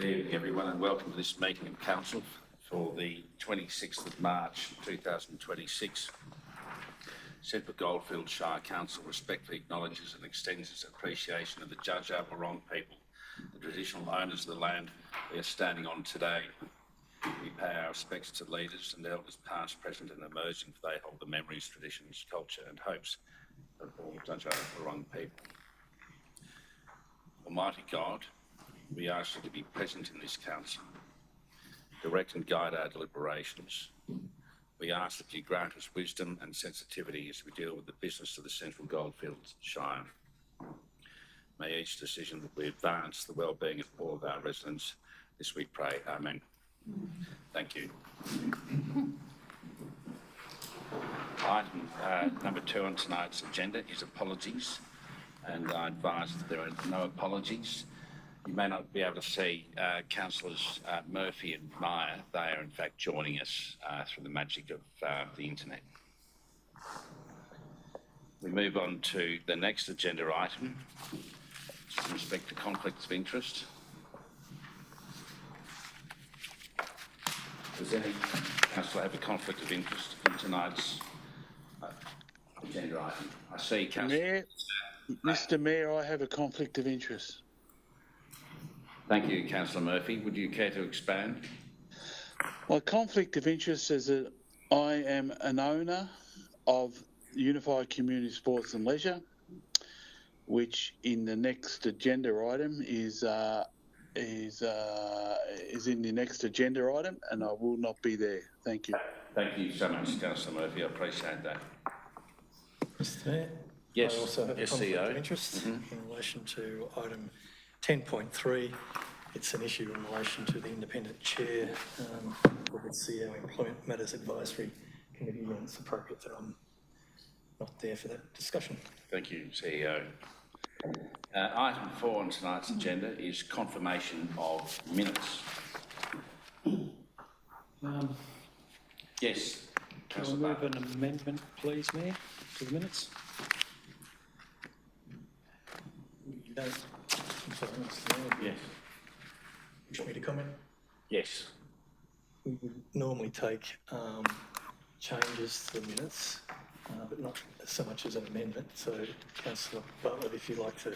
Good evening, everyone, and welcome to this meeting of Council for the 26th of March 2026. Central Goldfields Shire Council respectfully acknowledges and extends its appreciation of the Dja Dja Wurrung people, the traditional owners of the land we are standing on today. We pay our respects to leaders and elders past, present and emerging, for they hold the memories, traditions, culture and hopes of all Dja Dja Wurrung people. Almighty God, we ask you to be present in this council, direct and guide our deliberations. We ask that you grant us wisdom and sensitivity as we deal with the business of the Central Goldfields Shire. May each decision that we advance the well-being of all of our residents. This we pray. Amen. Thank you. Item number 2 on tonight's agenda is apologies, and I advise that there are no apologies. You may not be able to see Councillors Murphy and Meyer. They are in fact joining us through the magic of the internet. We move on to the next agenda item with respect to conflicts of interest. Does any councillor have a conflict of interest in tonight's agenda item? I see Councillor. Mr. Mayor, I have a conflict of interest. Thank you, Councillor Murphy. Would you care to expand? My conflict of interest is that I am an owner of Unified Community Sports and Leisure, which in the next agenda item is in the next agenda item, and I will not be there. Thank you. Thank you so much, Councillor Murphy. I appreciate that. Mr. Mayor? Yes. I also have a conflict CEO. of interest in relation to item 10.3. It's an issue in relation to the independent chair of the CEO Employment Matters Advisory Committee, and it's appropriate that I'm not there for that discussion. Thank you, CEO. Item 4 on tonight's agenda is confirmation of minutes. Yes. Can I move an amendment, please, Mayor, to the minutes? I'm sorry, Mr. Mayor. Yes. Wish me to comment? Yes. We would normally take changes to the minutes, but not so much as an amendment. So, Councillor Bartlett, if you'd like to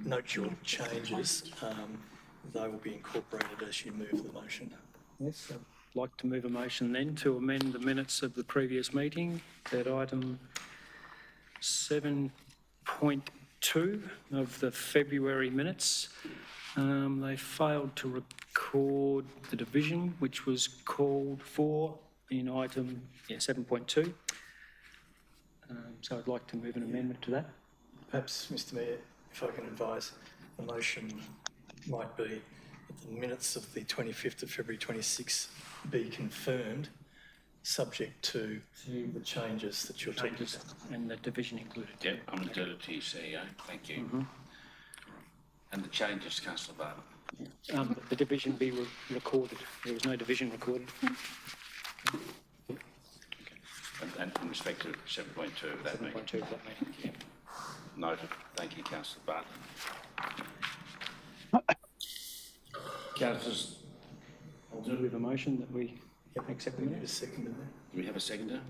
note your changes, they will be incorporated as you move the motion. Yes, I'd like to move a motion then to amend the minutes of the previous meeting, that item 7.2 of the February minutes. They failed to record the division which was called for in item 7.2. So I'd like to move an amendment to that. Perhaps, Mr. Mayor, if I can advise, the motion might be that the minutes of the 25th of February 26 be confirmed, subject to the changes that you're talking about. And the division included. Yeah, I'm indebted to you, CEO. Thank you. And the changes, Councillor Bartlett? The division be recorded. There was no division recorded. And in respect to 7.2 of that meeting? 7.2 of that meeting, yeah. Noted. Thank you, Councillor Bartlett. Councillors, I'll move a motion that we accept the Need a minutes. second in there? do we have a seconder?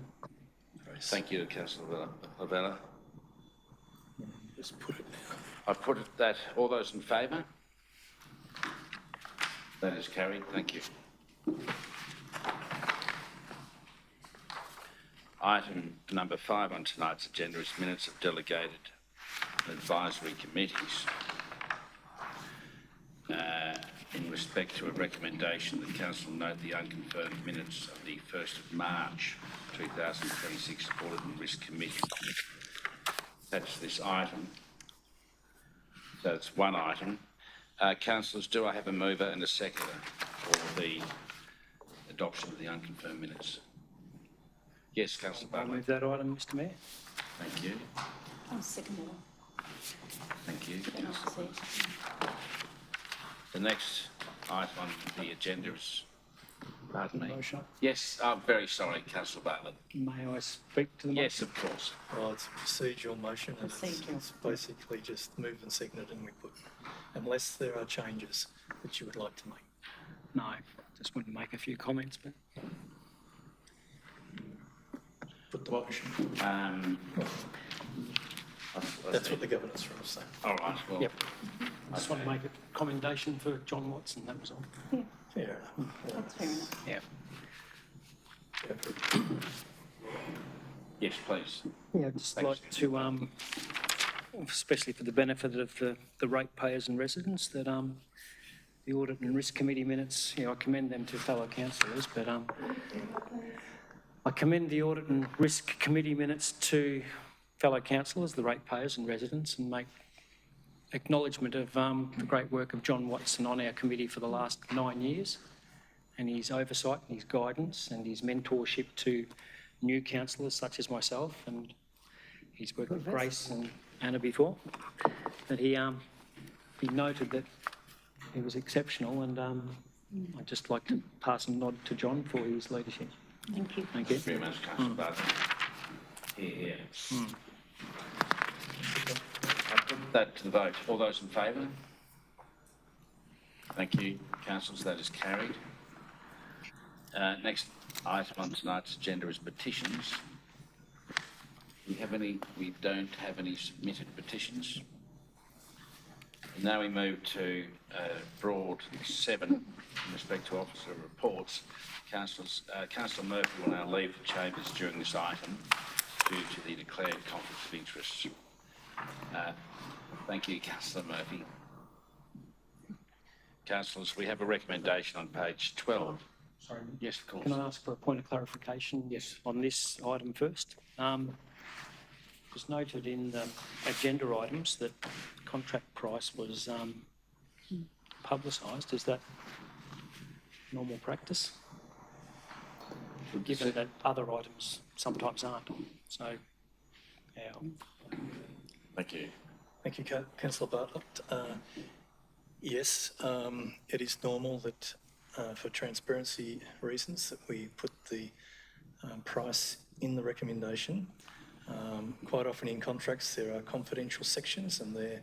Thank you, Councillor Lavella. Just put it now. I put it that all those in favour? That is carried. Thank you. Item number 5 on tonight's agenda is minutes of delegated and advisory committees. In respect to a recommendation that Council note the unconfirmed minutes of the 1st of March 2026 Audit and Risk Committee. That's this item. So it's one item. Councillors, do I have a mover and a seconder for the adoption of the unconfirmed minutes? Yes, Councillor I'll Bartlett. move that item, Mr. Mayor. Thank you. I'll second that. Thank you, Then I'll Councillor. see. The next item on the agenda is, pardon me. Motion. Yes, I'm very sorry, Councillor Bartlett. May I speak to the motion? Yes, of course. Well, it's a procedural motion, and Procedural. it's basically just moved and seconded, and we put, unless there are changes, that you would like to make? No, just wanted to make a few comments, but Put the motion. That's what the governance rules say. All right, well, yep. I just want to make a commendation for John Watson, that was all. Fair enough. That's fair enough. Yeah. Yeah. yes, please. Yeah, I'd just like to, especially for the benefit of the ratepayers and residents, that the Audit and Risk Committee minutes, I commend them to fellow councillors, but I commend the Audit and Risk Committee minutes to fellow councillors, the ratepayers and residents, and make acknowledgement of the great work of John Watson on our committee for the last 9 years, and his oversight and his guidance and his mentorship to new councillors such as myself, and he's worked with Grace and Anna before, that he noted that he was exceptional, and I'd just like to pass a nod to John for his leadership. Thank you. Thank you. Very much, Councillor Barton. Here. I'll put that to the vote. All those in favour? Thank you, councillors. That is carried. Next item on tonight's agenda is petitions. We don't have any submitted petitions. And now we move to Broad 7 in respect to officer reports. Councillor Murphy will now leave the chambers during this item due to the declared conflict of interest. Thank you, Councillor Murphy. Councillors, we have a recommendation on page 12. Sorry. Yes, of course. Can I ask for a point of clarification? Yes. On this item first? It was noted in the agenda items that the contract price was publicised. Is that normal practice? Given that other items sometimes aren't. So, yeah. Thank you. Thank you, Councillor Bartlett. Yes, it is normal that for transparency reasons that we put the price in the recommendation. Quite often in contracts there are confidential sections, and they're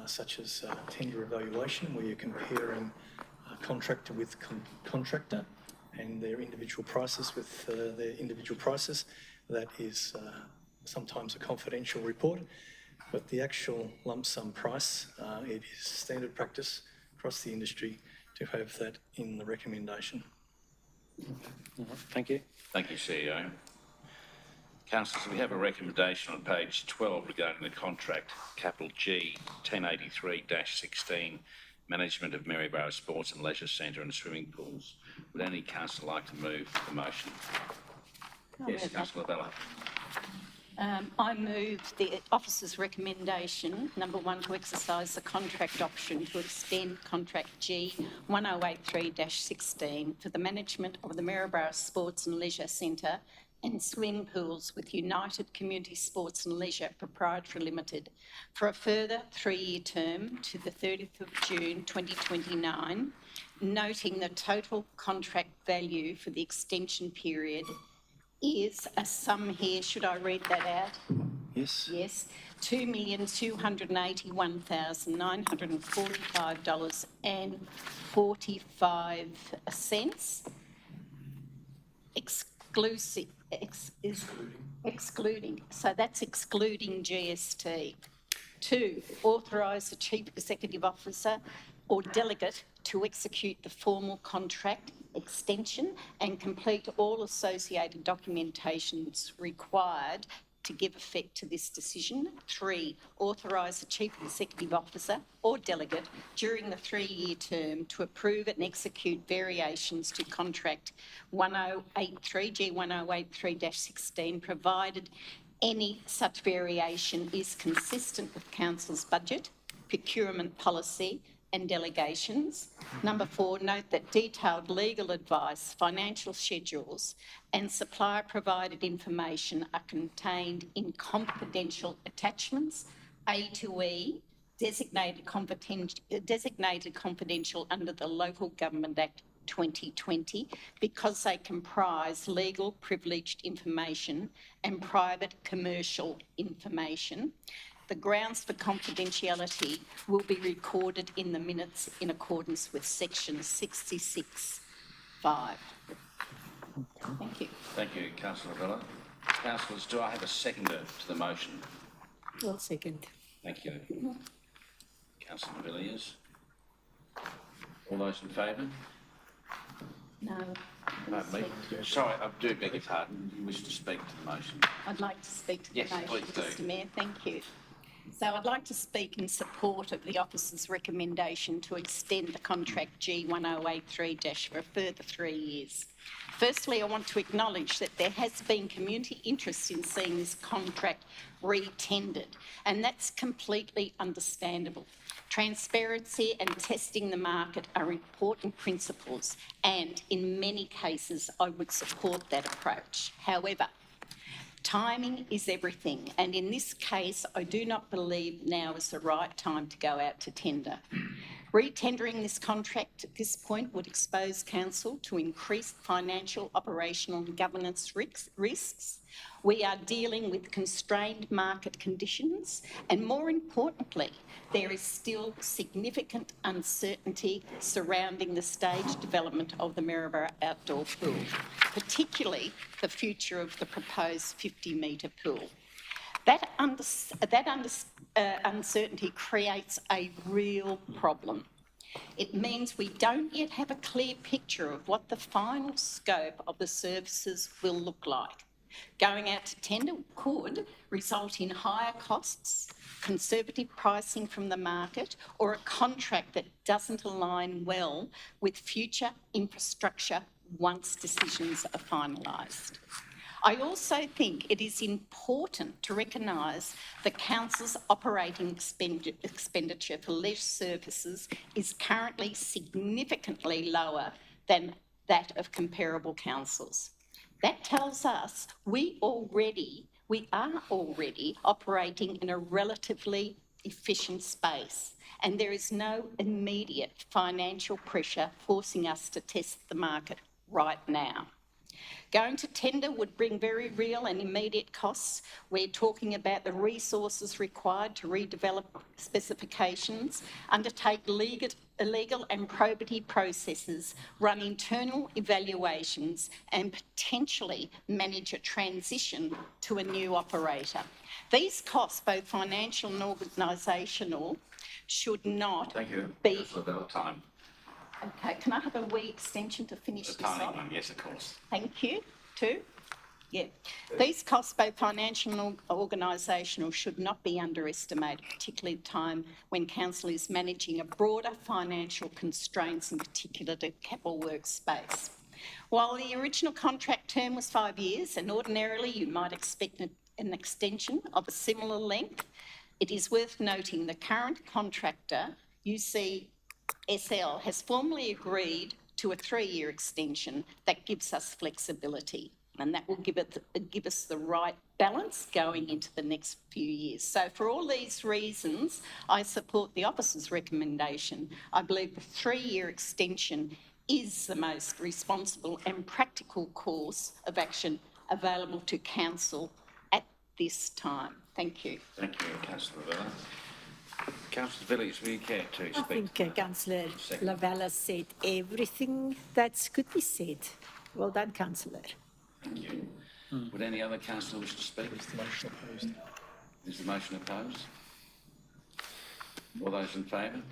such as tender evaluation, where you're comparing contractor with contractor and their individual prices with their individual prices. That is sometimes a confidential report, but the actual lump sum price, it is standard practice across the industry to have that in the recommendation. Thank you. Thank you, CEO. Councillors, we have a recommendation on page 12 regarding the contract, capital G 1083-16, Management of Maryborough Sports and Leisure Centre and Swimming Pools. Would any councillor like to move the motion? Yes, Councillor Bella. I move the officer's recommendation, number 1, to exercise the contract option to extend contract G 1083-16 for the management of the Maryborough Sports and Leisure Centre and swimming pools with United Community Sports and Leisure Proprietary Limited for a further 3-year term to the 30th of June 2029, noting the total contract value for the extension period is a sum here, should I read that out? Yes. Yes, $2,281,945.45, excluding, so that's excluding GST. 2, authorise the Chief Executive Officer or delegate to execute the formal contract extension and complete all associated documentations required to give effect to this decision. 3, authorise the Chief Executive Officer or delegate during the 3-year term to approve and execute variations to contract 1083, G1083-16, provided any such variation is consistent with Council's budget, procurement policy and delegations. Number 4, note that detailed legal advice, financial schedules and supplier provided information are contained in confidential attachments A to E, designated confidential under the Local Government Act 2020 because they comprise legal privileged information and private commercial information. The grounds for confidentiality will be recorded in the minutes in accordance with section 66(5). Thank you. Thank you, Councillor Vella. Councillors, do I have a seconder to the motion? Well, second. Thank you. Councillor Villiers. All those in favour? No. Pardon me. Sorry, I do beg your pardon. You wish to speak to the motion? I'd like to speak to the Yes, motion, please do. Mr Mayor. Thank you. So I'd like to speak in support of the officer's recommendation to extend the contract G1083- for a further 3 years. Firstly, I want to acknowledge that there has been community interest in seeing this contract re-tendered, and that's completely understandable. Transparency and testing the market are important principles, and in many cases, I would support that approach. However, timing is everything, and in this case, I do not believe now is the right time to go out to tender. Re-tendering this contract at this point would expose council to increased financial, operational and governance risks. We are dealing with constrained market conditions, and more importantly, there is still significant uncertainty surrounding the stage development of the Maryborough outdoor pool, particularly the future of the proposed 50-metre pool. That uncertainty creates a real problem. It means we don't yet have a clear picture of what the final scope of the services will look like. Going out to tender could result in higher costs, conservative pricing from the market, or a contract that doesn't align well with future infrastructure once decisions are finalised. I also think it is important to recognise the council's operating expenditure for leisure services is currently significantly lower than that of comparable councils. That tells us we are already operating in a relatively efficient space, and there is no immediate financial pressure forcing us to test the market right now. Going to tender would bring very real and immediate costs. We're talking about the resources required to redevelop specifications, undertake legal and probity processes, run internal evaluations, and potentially manage a transition to a new operator. These costs, both financial and organisational, should not Thank you. be... Councillor Vella, time. Okay, can I have a wee extension to finish The this off? tiny one, yes, of course. Thank you. Two? Yeah. These costs, both financial and organisational, should not be underestimated, particularly at a time when council is managing a broader financial constraints, in particular to capital works space. While the original contract term was 5 years, and ordinarily you might expect an extension of a similar length, it is worth noting the current contractor, UCSL, has formally agreed to a 3-year extension that gives us flexibility, and that will give us the right balance going into the next few years. So for all these reasons, I support the officer's recommendation. I believe the 3-year extension is the most responsible and practical course of action available to council at this time. Thank you. Thank you, Councillor Vella. Councillor Villiers, will you care to I speak? think Councillor Second. Lavella said everything that could be said. Well done, Councillor. Thank you. Would any other councillor wish to speak? Is the motion opposed? Is the motion opposed? All those in favour?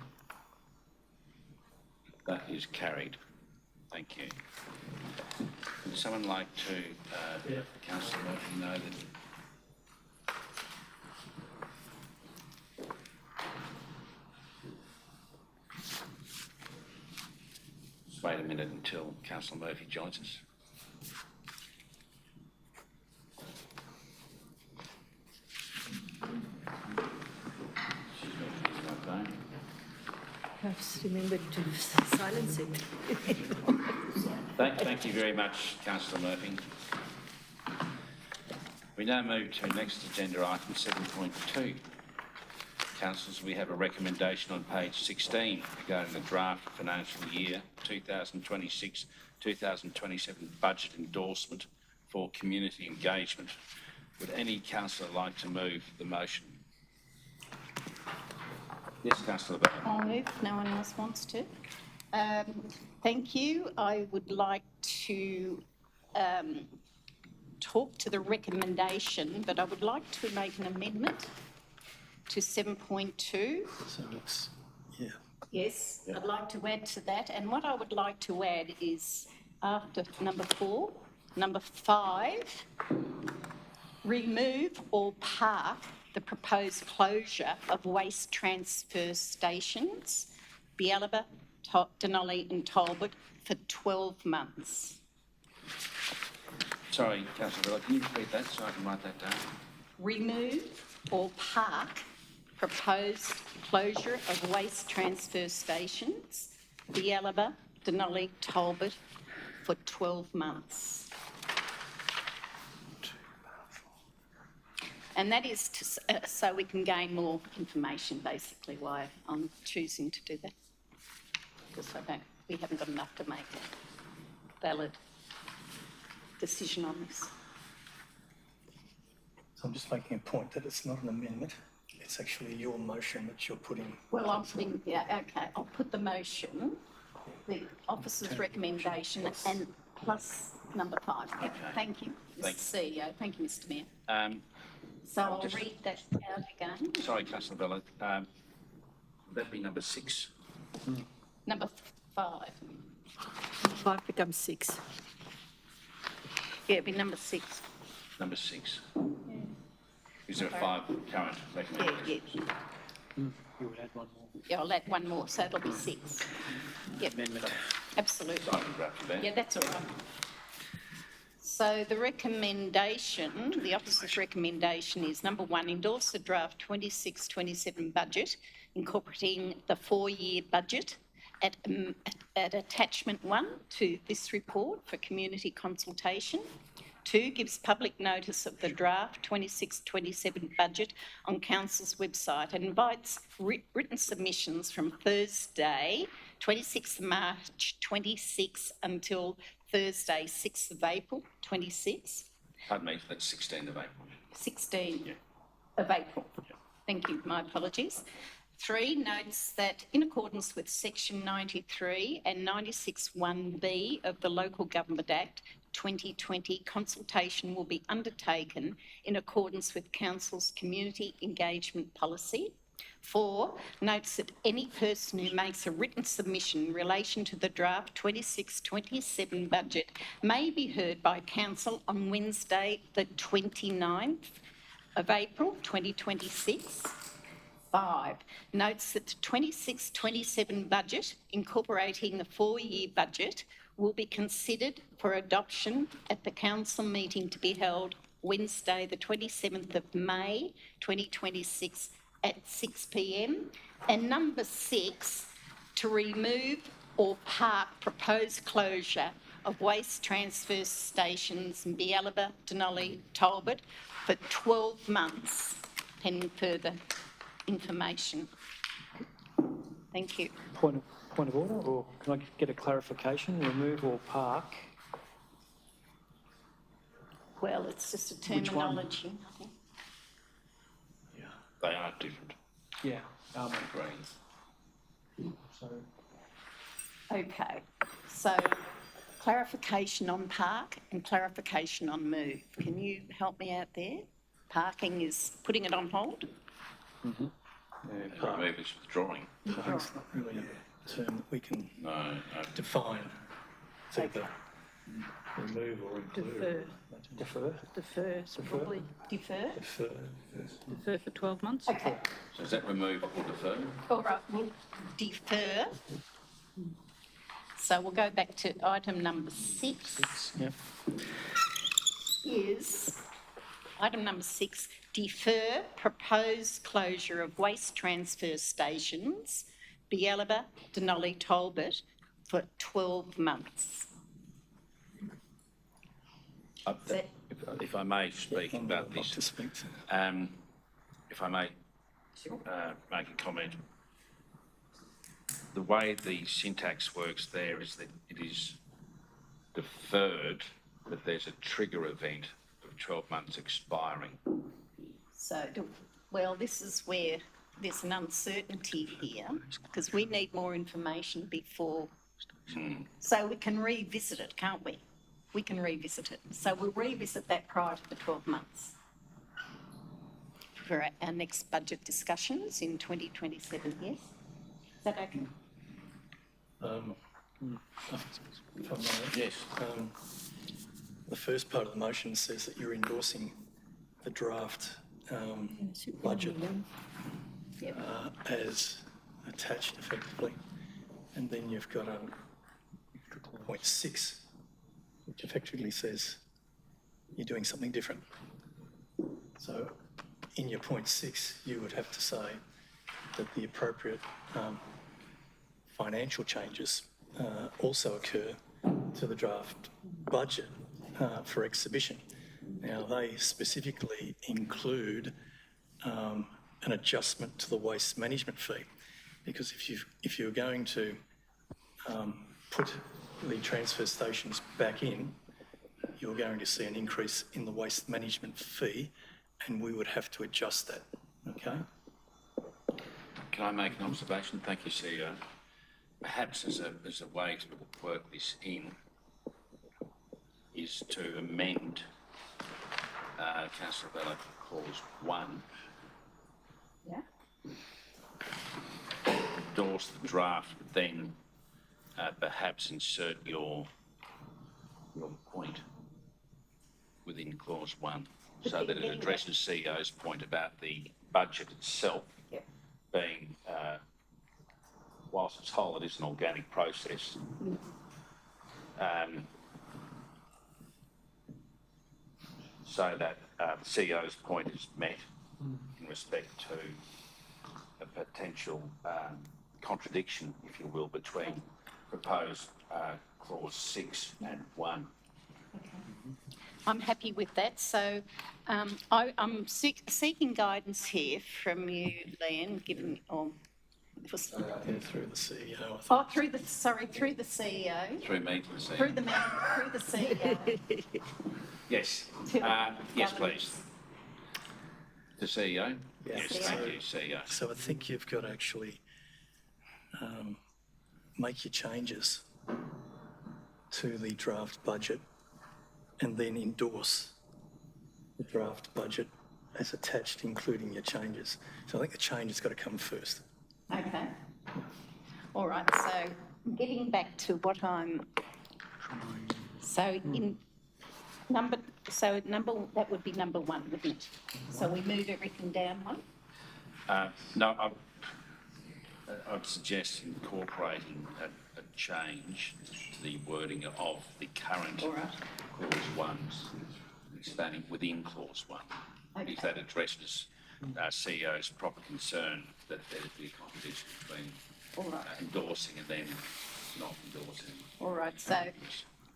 That is carried. Thank you. Would someone like to, Councillor Murphy, know that... Just wait a minute until Councillor Murphy joins us. She's not using my phone. Perhaps remember to silence it. Thank you very much, Councillor Murphy. We now move to next agenda item 7.2. Councillors, we have a recommendation on page 16 regarding the draft financial year 2026-2027 budget endorsement for community engagement. Would any councillor like to move the motion? Yes, councillor Bell. I'll move if no one else wants to. Thank you. I would like to talk to the recommendation, but I would like to make an amendment to 7.2. So it's, yeah, Yes, I'd like to add to that. And what I would like to add is after number 4, number 5, remove or park the proposed closure of waste transfer stations, Bialaba, Denali and Talbot for 12 months. Sorry, councillor Bell, can you repeat that so I can write that down? Remove or park proposed closure of waste transfer stations, Bialaba, Denali, Talbot for 12 months. And that is to, so we can gain more information, basically, why I'm choosing to do that. Because we haven't got enough to make a valid decision on this. so I'm just making a point that it's not an amendment. It's actually your motion that you're putting. Well, I'm putting, yeah, okay, I'll put the motion, the officer's recommendation, and plus number 5. Yeah, thank you, Thank Mr. CEO. Thank you, Mr. Mayor. So I'll just- read that out again. Sorry, councillor Bell, would that be number 6? Number 5. 5 becomes 6. Yeah, it'd be number 6. Number 6. Is there a 5 current Yeah, recommendation? yeah. You would add one more Yeah, I'll add one more, so it'll be 6. Yep, amendment. absolutely. Sorry to interrupt you there. Yeah, that's all right. So the recommendation, the officer's recommendation is number 1, endorse the draft 26-27 budget, incorporating the 4-year budget at attachment 1 to this report for community consultation. 2, gives public notice of the draft 26-27 budget on council's website and invites written submissions from Thursday, 26th March 26 until Thursday, 6th of April 26. Pardon me, that's 16th of April. 16 Yeah. of April. Thank you, my apologies. 3, notes that in accordance with section 93 and 96(1)(b) of the Local Government Act 2020, consultation will be undertaken in accordance with council's community engagement policy. 4, notes that any person who makes a written submission in relation to the draft 26-27 budget may be heard by council on Wednesday, the 29th of April 2026. 5, notes that the 26-27 budget, incorporating the 4-year budget, will be considered for adoption at the council meeting to be held Wednesday, the 27th of May 2026 at 6 p.m. And number 6, to remove or park proposed closure of waste transfer stations in Bialaba, Denali, Talbot for 12 months, pending further information. Thank you. Point of order, or can I get a clarification? Remove or park? Well, it's just a Which one? terminology, I think. They are different. Yeah. Agreed. So Okay, so clarification on park and clarification on move. Can you help me out there? Parking is putting it on hold? Remove is withdrawing. I think it's not really a term that we can No, define. It's either remove or include. defer. Defer, so probably Defer? Defer. defer for 12 months. Okay, so is that remove or defer? all right, we'll defer. So we'll go back to item number 6. Yep. Is item number 6, defer proposed closure of waste transfer stations, Bialaba, Denali, Talbot for 12 months. If I may speak about I'd like this, to speak to that. if I may make a comment. The way the syntax works there is that it is deferred, but there's a trigger event of 12 months expiring. So, well, this is where there's an uncertainty here because we need more information before. So we can revisit it, can't we? We can revisit it. So we'll revisit that prior to the 12 months for our next budget discussions in 2027, yes? Is that okay? If I may. Yes. The first part of the motion says that you're endorsing the draft budget Yep. as attached effectively. And then you've got a point 6, which effectively says you're doing something different. So in your point 6, you would have to say that the appropriate financial changes also occur to the draft budget for exhibition. Now, they specifically include an adjustment to the waste management fee, because if you're going to put the transfer stations back in, you're going to see an increase in the waste management fee, and we would have to adjust that. Okay. Can I make an observation? Thank you, CEO. Perhaps as a way to work this in is to amend Councillor Vella clause 1, Yeah. endorse the draft, but then perhaps insert your point within clause 1 so that it addresses CEO's point about the budget itself Yep. being, whilst it's whole, it is an organic process. So that the CEO's point is met in respect to a potential contradiction, if you will, between proposed clause 6 and 1. I'm happy with that. So I'm seeking guidance here from you, Leanne, given, Through the CEO, I think. oh, through the CEO, Through me to the CEO. through the CEO. Yes. To Yes, governance. please. The CEO? Yes. Yes, thank you, CEO. So I think you've got to actually make your changes to the draft budget and then endorse the draft budget as attached, including your changes. So I think the change has got to come first. Okay. All right. So getting back to what I'm. So in number, that would be number 1, wouldn't it? So we move everything down 1. No, I'd suggest incorporating a change to the wording of the current All right. clause 1s, expanding within clause 1. Okay. If that addresses CEO's proper concern that there'd be a contradiction between All right. endorsing and then not endorsing. All right. So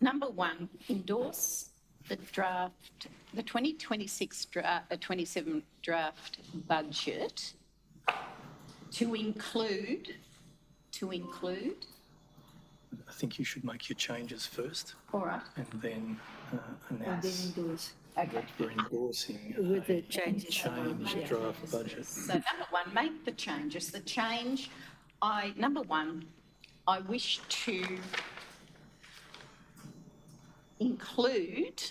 number 1, endorse the draft, the 2026 27 draft budget to include. I think you should make your changes first All right. and then And then announce endorse Okay. that you're endorsing with the a changes. changed draft budget. So number 1, make the changes. The change, number 1, I wish to include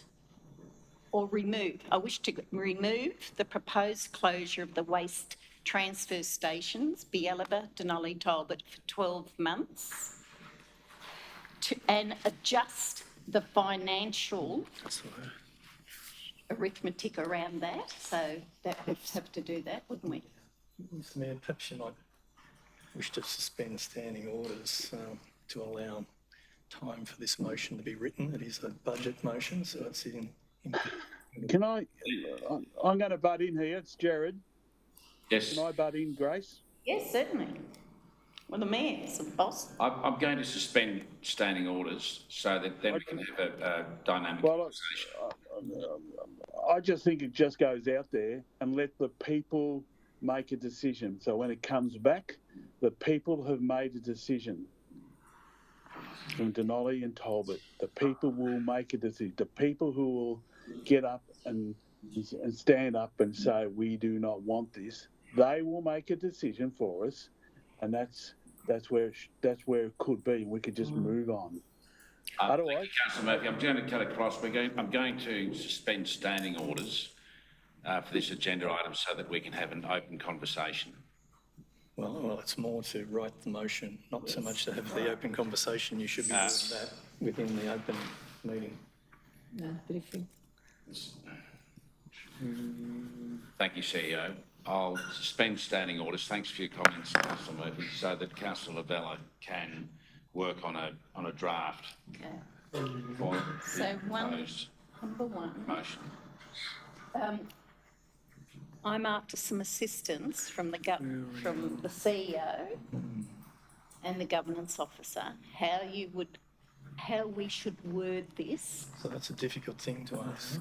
or remove. I wish to remove the proposed closure of the waste transfer stations, Bialaba, Denali, Talbot, for 12 months, and adjust the financial That's all right. arithmetic around that. So that would have to do that, wouldn't we? Mr Mayor, perhaps you might wish to suspend standing orders to allow time for this motion to be written. It is a budget motion, so it's in Can I'm going to butt in here. It's Jared. Yes, Can I butt in, Grace? Yes, certainly. Well, the mayor's the boss. I'm going to suspend standing orders so that then we can have a dynamic Well, conversation. I just think it just goes out there and let the people make a decision. So when it comes back, the people have made a decision. From Denali and Talbot, the people will make a decision. The people who will get up and stand up and say, we do not want this, They will make a decision for us, and that's where it could be. We could just move on. Otherwise, Councillor Murphy, I'm going to cut across. I'm going to suspend standing orders for this agenda item so that we can have an open conversation. Well, it's more to write the motion, not so much to have the open conversation. You should be doing that within the open meeting. Briefing. Thank you, CEO. I'll suspend standing orders. Thanks for your comments, Councillor Murphy, so that Councillor Lavella can work on a draft Okay. for So the one, proposed number one, motion. I'm after some assistance from the CEO and the governance officer, how we should word this. So that's a difficult thing to ask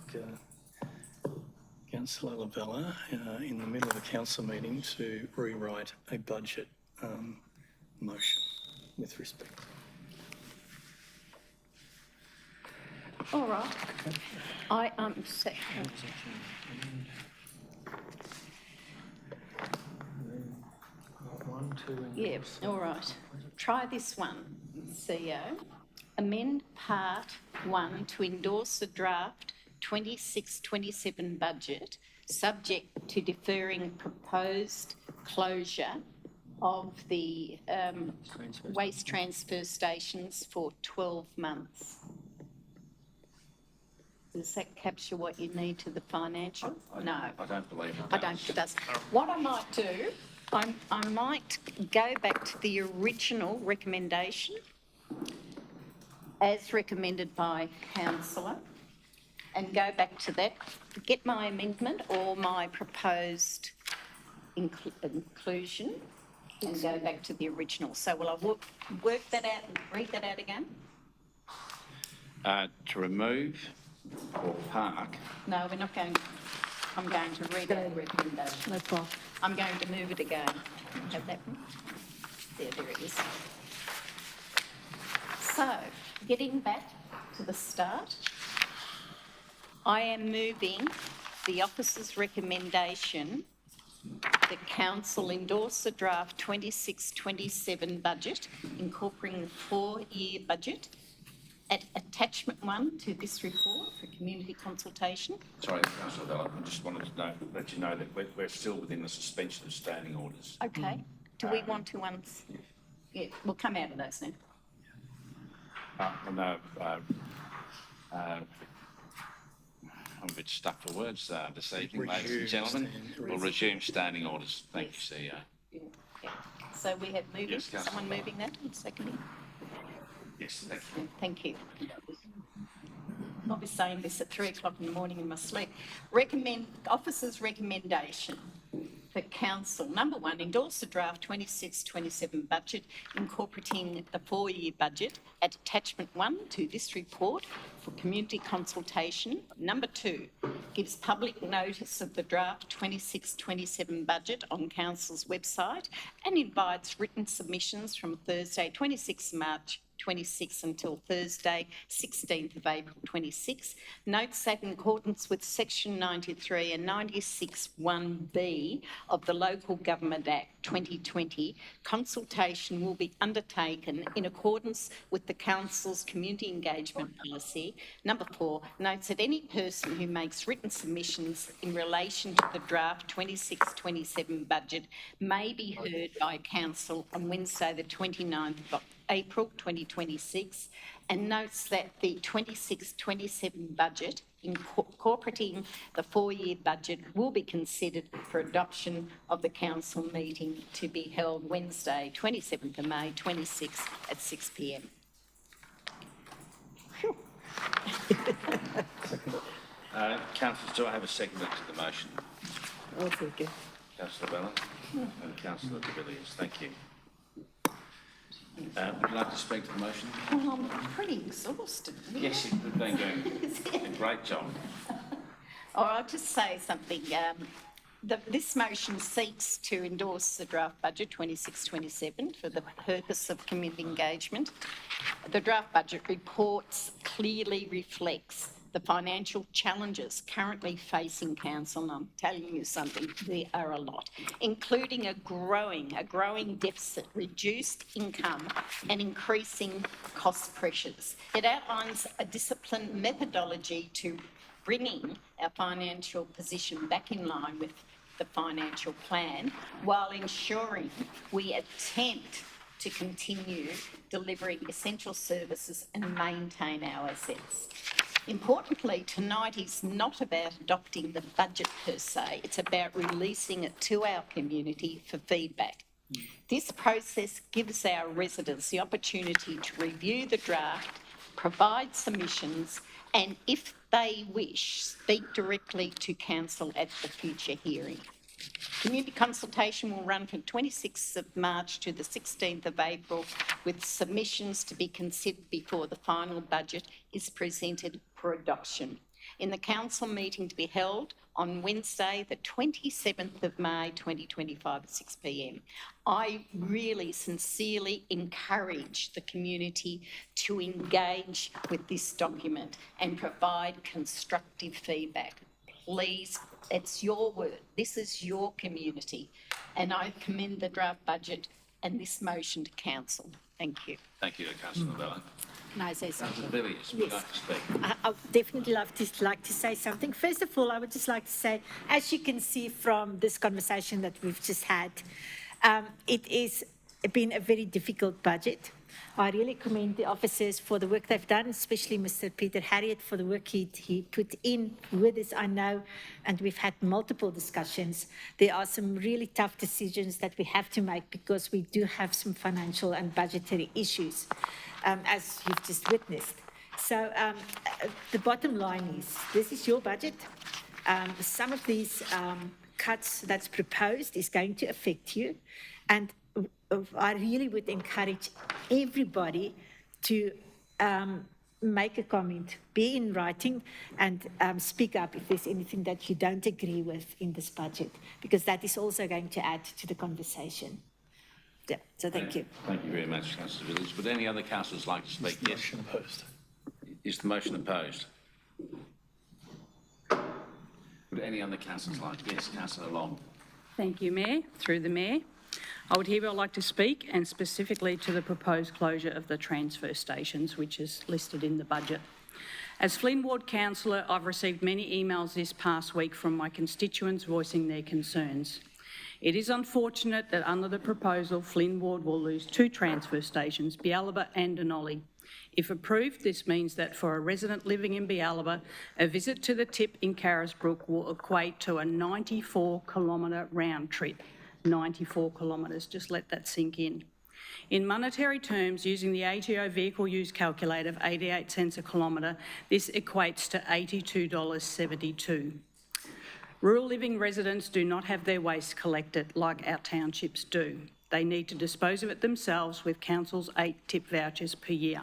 Councillor Lavella in the middle of a council meeting to rewrite a budget motion with respect. All right. One, two, and Yeah, all right. Try this one, CEO. Amend Part 1 to endorse the draft 26-27 budget, subject to deferring proposed closure of the waste transfer stations for 12 months. Does that capture what you need to the financial? No. I don't believe it I don't, it does. What I might do, I might go back to the original recommendation as recommended by councillor and go back to that, get my amendment or my proposed inclusion and go back to the original. So will I work that out and read that out again? To remove or park. No, we're not going, I'm going to read out the recommendation. No problem. I'm going to move it again. Have that one? There it is. So, getting back to the start, I am moving the officer's recommendation the council endorse the draft 26-27 budget, incorporating the 4-year budget at attachment 1 to this report for community consultation. Sorry, Councillor Lavella, I just wanted to let you know that we're still within the suspension of standing orders. Okay. Do we want to yeah, we'll come out of those now. I'm a bit stuck for words this evening, ladies and gentlemen. We'll resume standing orders. Thank you, CEO. Yeah. So we have moving, Yes, Councillor someone moving that and seconding? Yes, thank you. Thank you. I'll be saying this at 3 o'clock in the morning in my sleep. Officer's recommendation for council. Number 1, endorse the draft 26-27 budget incorporating the 4-year budget at attachment 1 to this report for community consultation. Number 2, gives public notice of the draft 26-27 budget on council's website and invites written submissions from Thursday 26 March 26 until Thursday 16th of April 26. Notes that in accordance with section 93 and 96(1)(b) of the Local Government Act 2020, consultation will be undertaken in accordance with the council's community engagement policy. Number 4, notes that any person who makes written submissions in relation to the draft 26-27 budget may be heard by council on Wednesday the 29th of April 2026, and notes that the 26-27 budget incorporating the 4-year budget will be considered for adoption of the council meeting to be held Wednesday 27th of May 26 at 6 p.m. Councillors, do I have a seconder to the motion? I'll take it. Councillor Bella and Councillor de Villiers, thank you. Would you like to speak to the motion? Well, I'm pretty exhausted. Yes, you've been doing a great job. Or I'll just say something. This motion seeks to endorse the draft budget 26-27 for the purpose of community engagement. The draft budget reports clearly reflects the financial challenges currently facing council, and I'm telling you something, there are a lot, including a growing deficit, reduced income and increasing cost pressures. It outlines a disciplined methodology to bringing our financial position back in line with the financial plan while ensuring we attempt to continue delivering essential services and maintain our assets. Importantly, tonight is not about adopting the budget per se, it's about releasing it to our community for feedback. This process gives our residents the opportunity to review the draft, provide submissions, and if they wish, speak directly to council at the future hearing. Community consultation will run from 26th of March to the 16th of April, with submissions to be considered before the final budget is presented for adoption. In the council meeting to be held on Wednesday, the 27th of May 2025 at 6 p.m. I really sincerely encourage the community to engage with this document and provide constructive feedback. Please, it's your word. This is your community. And I commend the draft budget and this motion to council. Thank you. Thank you, Councillor Bella. Can I say something? Councillor Villiers, would you like to speak? I would definitely like to say something. First of all, I would just like to say, as you can see from this conversation that we've just had, it has been a very difficult budget. I really commend the officers for the work they've done, especially Mr. Peter Harriet for the work he put in with us, I know, and we've had multiple discussions. There are some really tough decisions that we have to make because we do have some financial and budgetary issues, as you've just witnessed. So the bottom line is, this is your budget. Some of these cuts that's proposed is going to affect you, and I really would encourage everybody to make a comment, be in writing, and speak up if there's anything that you don't agree with in this budget, because that is also going to add to the conversation. Yeah, so thank you. Thank you very much, Councillor Villiers. Would any other councillors like to speak? Yes. Motion opposed. Is the motion opposed? Would any other councillors like? Yes, Councillor Long. Thank you, Mayor. Through the Mayor, I would hereby like to speak, and specifically to the proposed closure of the transfer stations, which is listed in the budget. As Flynn Ward councillor, I've received many emails this past week from my constituents voicing their concerns. It is unfortunate that under the proposal, Flynn Ward will lose 2 transfer stations, Bealaba and Denali. If approved, this means that for a resident living in Bealaba, a visit to the tip in Carisbrook will equate to a 94-kilometre round trip. 94 kilometres, just let that sink in. In monetary terms, using the ATO vehicle use calculator of 88 cents a kilometre, this equates to $82.72. Rural living residents do not have their waste collected like our townships do. They need to dispose of it themselves with council's 8 tip vouchers per year.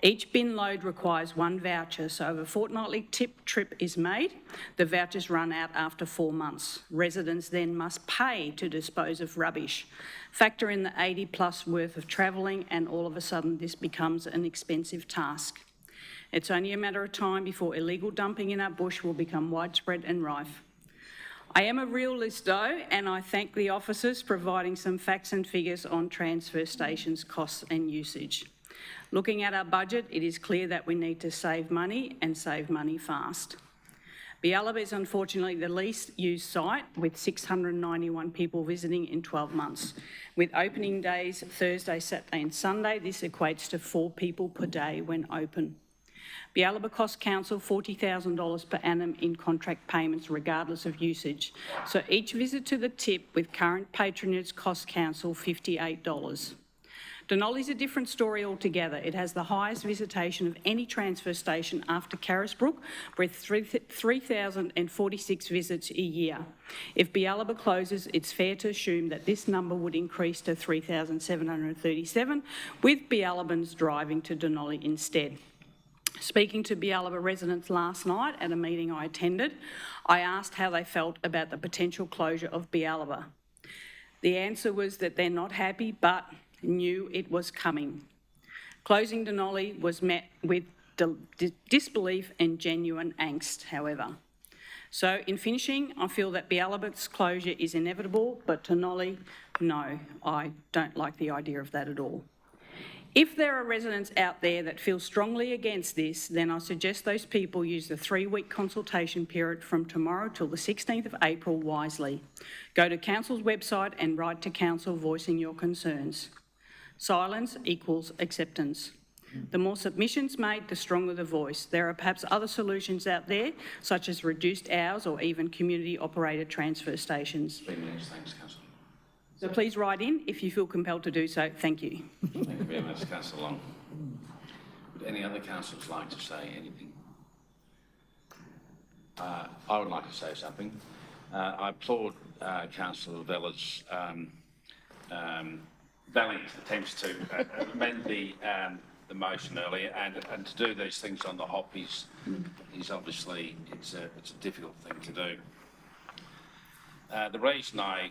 Each bin load requires 1 voucher, so if a fortnightly tip trip is made, the vouchers run out after 4 months. Residents then must pay to dispose of rubbish. Factor in the 80 plus worth of travelling, and all of a sudden this becomes an expensive task. It's only a matter of time before illegal dumping in our bush will become widespread and rife. I am a realist though, and I thank the officers providing some facts and figures on transfer stations, costs and usage. Looking at our budget, it is clear that we need to save money and save money fast. Bealaba is unfortunately the least used site, with 691 people visiting in 12 months. With opening days Thursday, Saturday and Sunday, this equates to 4 people per day when open. Bealaba costs council $40,000 per annum in contract payments regardless of usage. So each visit to the tip with current patronage costs council $58. Denali is a different story altogether. It has the highest visitation of any transfer station after Carisbrook, with 3,046 visits a year. If Bealaba closes, it's fair to assume that this number would increase to 3,737, with Bealabans driving to Denali instead. Speaking to Bealaba residents last night at a meeting I attended, I asked how they felt about the potential closure of Bealaba. The answer was that they're not happy, but knew it was coming. Closing Denali was met with disbelief and genuine angst, however. So in finishing, I feel that Bialabic's closure is inevitable, but Tonolli, no, I don't like the idea of that at all. If there are residents out there that feel strongly against this, then I suggest those people use the 3-week consultation period from tomorrow till the 16th of April wisely. Go to Council's website and write to Council voicing your concerns. Silence equals acceptance. The more submissions made, the stronger the voice. There are perhaps other solutions out there, such as reduced hours or even community-operated transfer stations. 3 minutes, thanks, Councillor. So please write in if you feel compelled to do so. Thank you. Thank you very much, Councillor Long. Would any other councillors like to say anything? I would like to say something. I applaud Councillor Vella's valiant attempts to amend the motion earlier, and to do these things on the hop is obviously it's a difficult thing to do. The reason I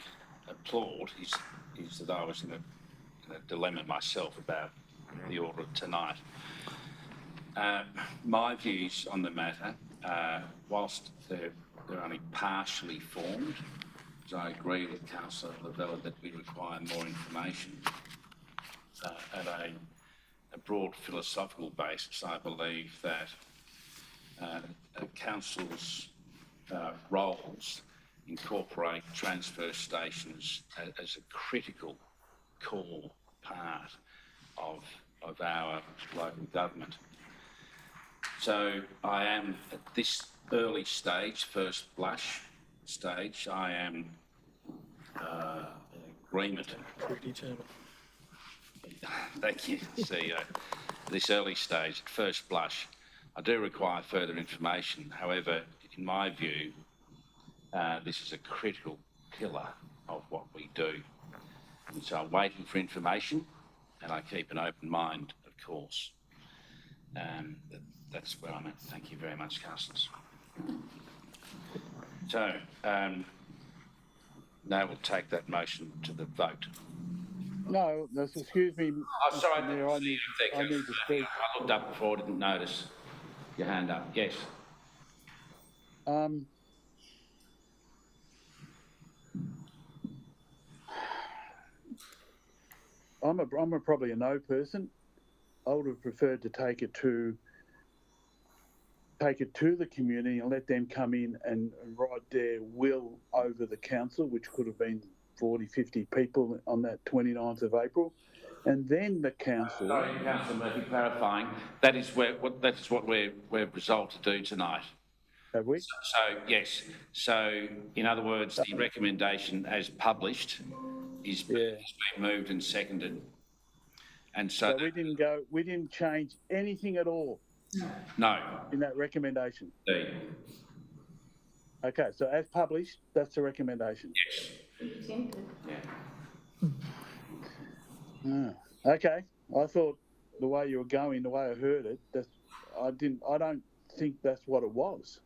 applaud is that I was in a dilemma myself about the order of tonight. My views on the matter, whilst they're only partially formed, as I agree with Councillor Lavella that we require more information, at a broad philosophical basis, I believe that Council's roles incorporate transfer stations as a critical core part of our local government. So I am at this early stage, first blush stage, I am in agreement. Predetermined. Thank you, CEO. This early stage, at first blush, I do require further information. However, in my view, this is a critical pillar of what we do. And so I'm waiting for information, and I keep an open mind, of course. That's where I'm at. Thank you very much, councillors. So, now we'll take that motion to the vote. No, excuse me. Oh, sorry, Mr. Mayor, I need to speak. I looked up before, didn't notice your hand up. Yes. I'm probably a no person. I would have preferred to take it to the community and let them come in and write their will over the council, which could have been 40, 50 people on that 29th of April. And then the council... Sorry, Councillor Murphy, clarifying, that is what we're resolved to do tonight. Have we? So, yes. So, in other words, the recommendation as published has been moved and seconded. And so we didn't change anything at all. No. In that recommendation. Indeed. Okay, so as published, that's the recommendation. Yes. Yeah. Okay, I thought the way you were going, the way I heard it, I don't think that's what it was.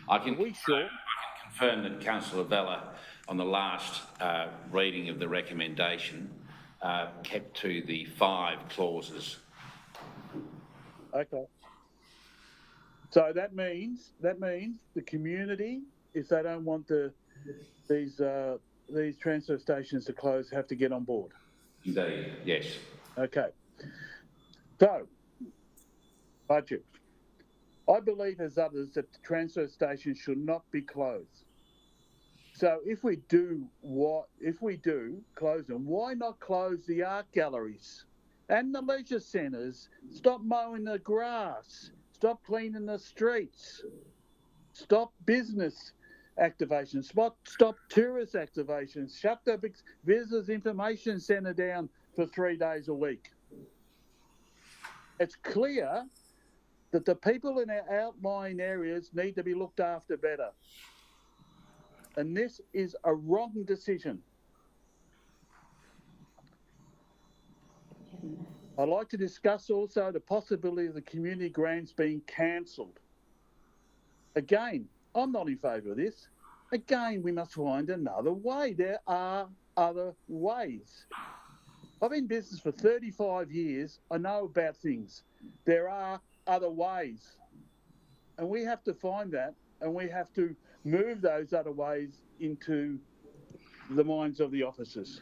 I can confirm that Councillor Vella, on the last reading of the recommendation, kept to the 5 clauses. Okay. So that means the community, if they don't want these transfer stations to close, have to get on board. Indeed, yes. Okay. So, budget. I believe as others that the transfer stations should not be closed. So if we do close them, why not close the art galleries and the leisure centres? Stop mowing the grass. Stop cleaning the streets. Stop business activations. Stop tourist activations. Shut the Visitors Information Centre down for 3 days a week. It's clear that the people in our outlying areas need to be looked after better. And this is a wrong decision. I'd like to discuss also the possibility of the community grants being cancelled. Again, I'm not in favour of this. Again, we must find another way. There are other ways. I've been in business for 35 years. I know about things. There are other ways. And we have to find that, and we have to move those other ways into the minds of the officers.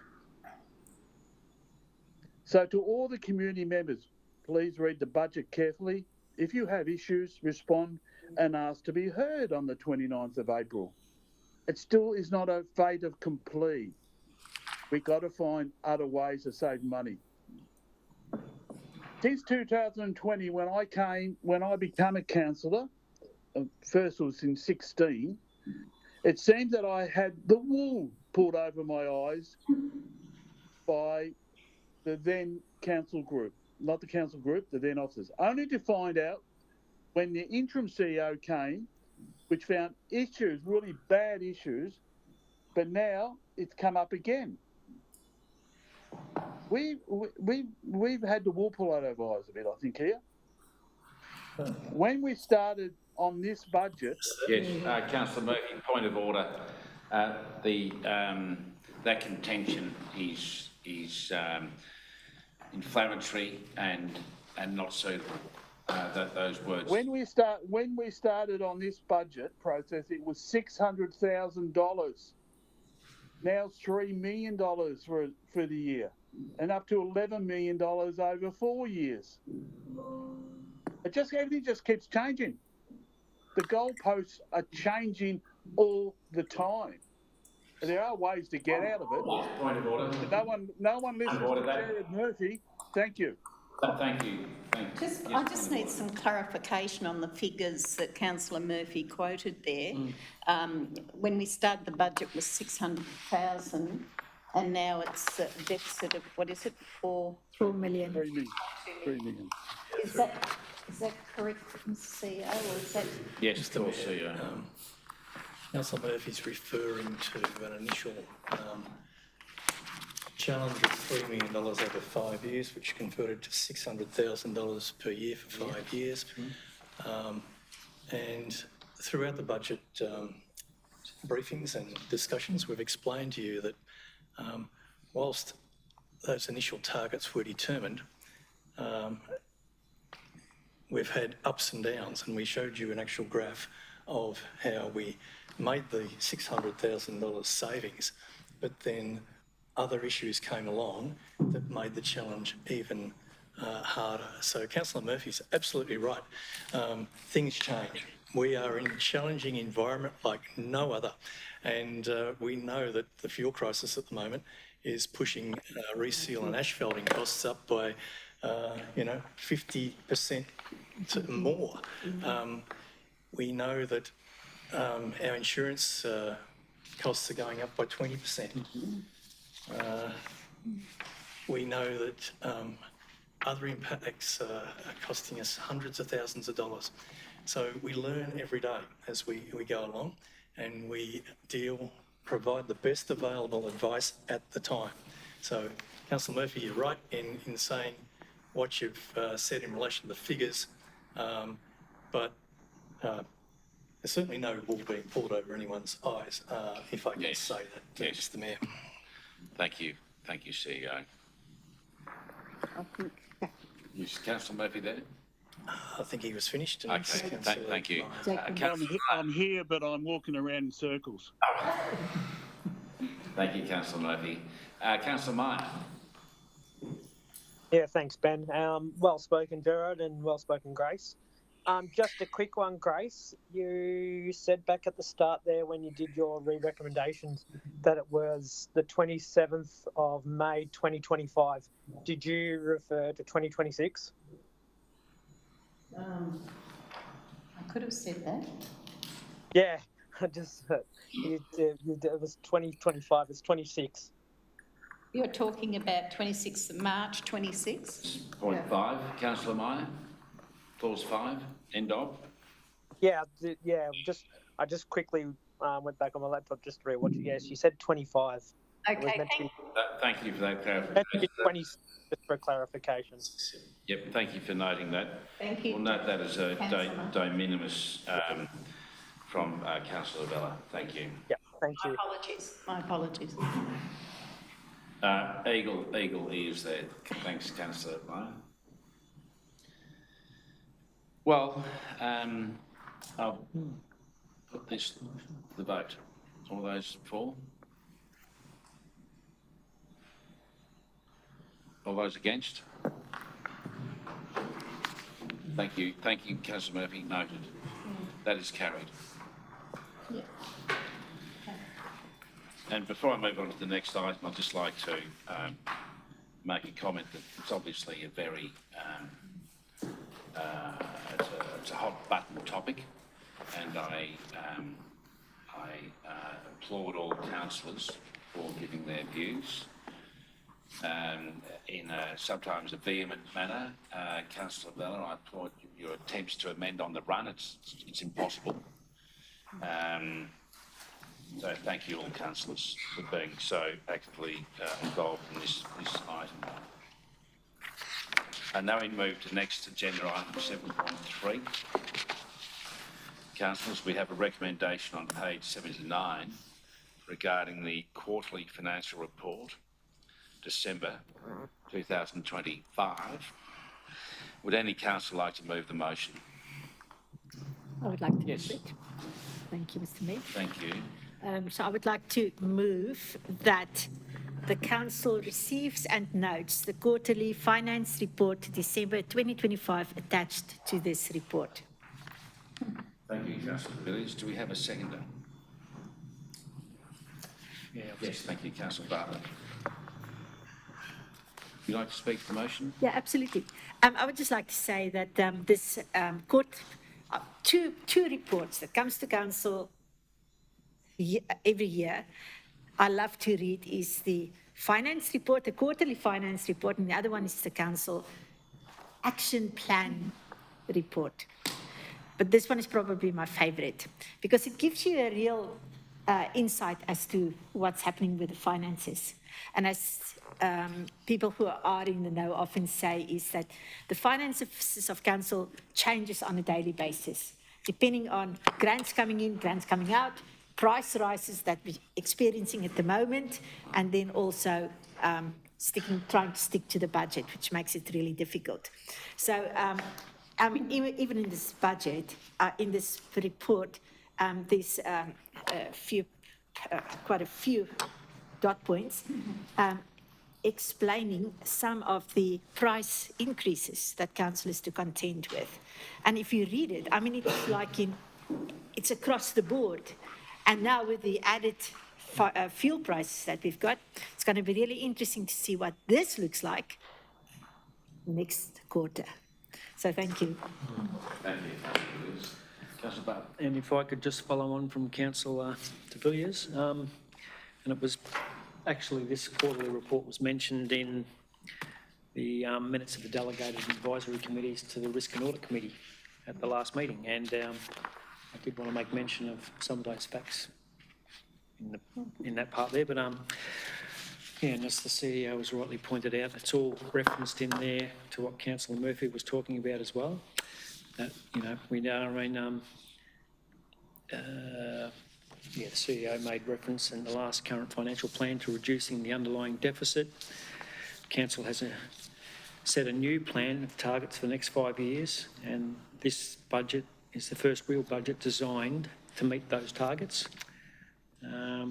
So to all the community members, please read the budget carefully. If you have issues, respond and ask to be heard on the 29th of April. It still is not a fait accompli. We got to find other ways to save money. Since 2020, when I became a councillor, first was in 16, it seemed that I had the wool pulled over my eyes by the then council group, not the council group, the then officers, only to find out when the interim CEO came, which found issues, really bad issues, but now it's come up again. We've had the wool pulled out of our eyes a bit, I think, here. When we started on this budget, Yes, Councillor Murphy, point of order. That contention is inflammatory and not suitable. Those words. when we started on this budget process, it was $600,000. Now it's $3 million for the year, and up to $11 million over 4 years. Everything just keeps changing. The goalposts are changing all the time. There are ways to get out of it. Point of order. But no one listens to Jared Murphy. Thank you. Thank you. I just need some clarification on the figures that councillor Murphy quoted there. When we started, the budget was 600,000 and now it's a deficit of, what is it, 4 million. 3 million. 3 million. Is that correct, Mr CEO, or is that? Yes, of course, CEO. Councillor Murphy's referring to an initial challenge of $3 million over 5 years, which converted to $600,000 per year for 5 years. And throughout the budget briefings and discussions, we've explained to you that whilst those initial targets were determined, we've had ups and downs, and we showed you an actual graph of how we made the $600,000 savings, but then other issues came along that made the challenge even harder. So Councillor Murphy's absolutely right. Things change. We are in a challenging environment like no other, and we know that the fuel crisis at the moment is pushing reseal and asphalting costs up by 50% to more. We know that our insurance costs are going up by 20%. We know that other impacts are costing us hundreds of thousands of dollars. So we learn every day as we go along, and we provide the best available advice at the time. So Councillor Murphy, you're right in saying what you've said in relation to the figures, but there's certainly no wool being pulled over anyone's eyes, if I can say that, Yes. Mr. Mayor. Thank you, CEO. Is Councillor Murphy there? I think he was finished. Okay, thank you. I'm here, but I'm walking around in circles. Thank you, Councillor Murphy. Councillor Meyer. Yeah, thanks, Ben. Well spoken, Gerard, and well spoken, Grace. Just a quick one, Grace. You said back at the start there when you did your re-recommendations that it was the 27th of May 2025. Did you refer to 2026? I could have said that. Yeah, I just it was 2025. It's 26. You're talking about 26th of March 26? Point 5, Councillor Meyer. Clause 5, end of. Yeah. I just quickly went back on my laptop just to rewatch it. Yes, you said 25. Okay, Thank you for that Meant to clarification. be 20 just for clarification. Yep, thank you for noting that. Thank you. We'll note that as a Councillor. de minimis from Councillor Vella. Thank you. Yeah, thank you. My apologies. Eagle E is there. Thanks, Councillor Meyer. Well, I'll put this to the vote. All those for? All those against? Thank you, councillor Murphy, noted. That is carried. And before I move on to the next item, I'd just like to make a comment that it's obviously a very, it's a hot button topic, and I applaud all councillors for giving their views in sometimes a vehement manner. Councillor Vella, I applaud your attempts to amend on the run. It's impossible. So thank you all councillors for being so actively involved in this item. And now we move to next agenda item 7.3. Councillors, we have a recommendation on page 79 regarding the quarterly financial report, December 2025. Would any councillor like to move the motion? I would like to Yes. move it. Thank you, Mr. Mayor. Thank you. So I would like to move that the council receives and notes the quarterly finance report December 2025 attached to this report. Thank you, councillor Villiers. Do we have a seconder? Yes, thank you, councillor Bartlett. Would you like to speak to the motion? Yeah, absolutely. I would just like to say that this court, two reports that comes to council every year, I love to read is the finance report, the quarterly finance report, and the other one is the council action plan report. But this one is probably my favorite because it gives you a real insight as to what's happening with the finances. And as people who are in the know often say, is that the finances of council changes on a daily basis, depending on grants coming in, grants coming out, price rises that we're experiencing at the moment, and then also trying to stick to the budget, which makes it really difficult. So even in this budget, in this report, there's quite a few dot points explaining some of the price increases that council is to contend with. And if you read it, I mean, it's like it's across the board. And now with the added fuel prices that we've got, it's going to be really interesting to see what this looks like next quarter. So thank you. Thank you, councillor Villiers. Councillor Bartlett. And if I could just follow on from Councillor de Villiers, and it was actually this quarterly report was mentioned in the minutes of the delegated advisory committees to the Risk and Audit Committee at the last meeting, and I did want to make mention of some of those facts in that part there, but yeah, and as the CEO has rightly pointed out, it's all referenced in there to what Councillor Murphy was talking about as well. That, you know, we are in, the CEO made reference in the last current financial plan to reducing the underlying deficit. Council has set a new plan of targets for the next 5 years, and this budget is the first real budget designed to meet those targets.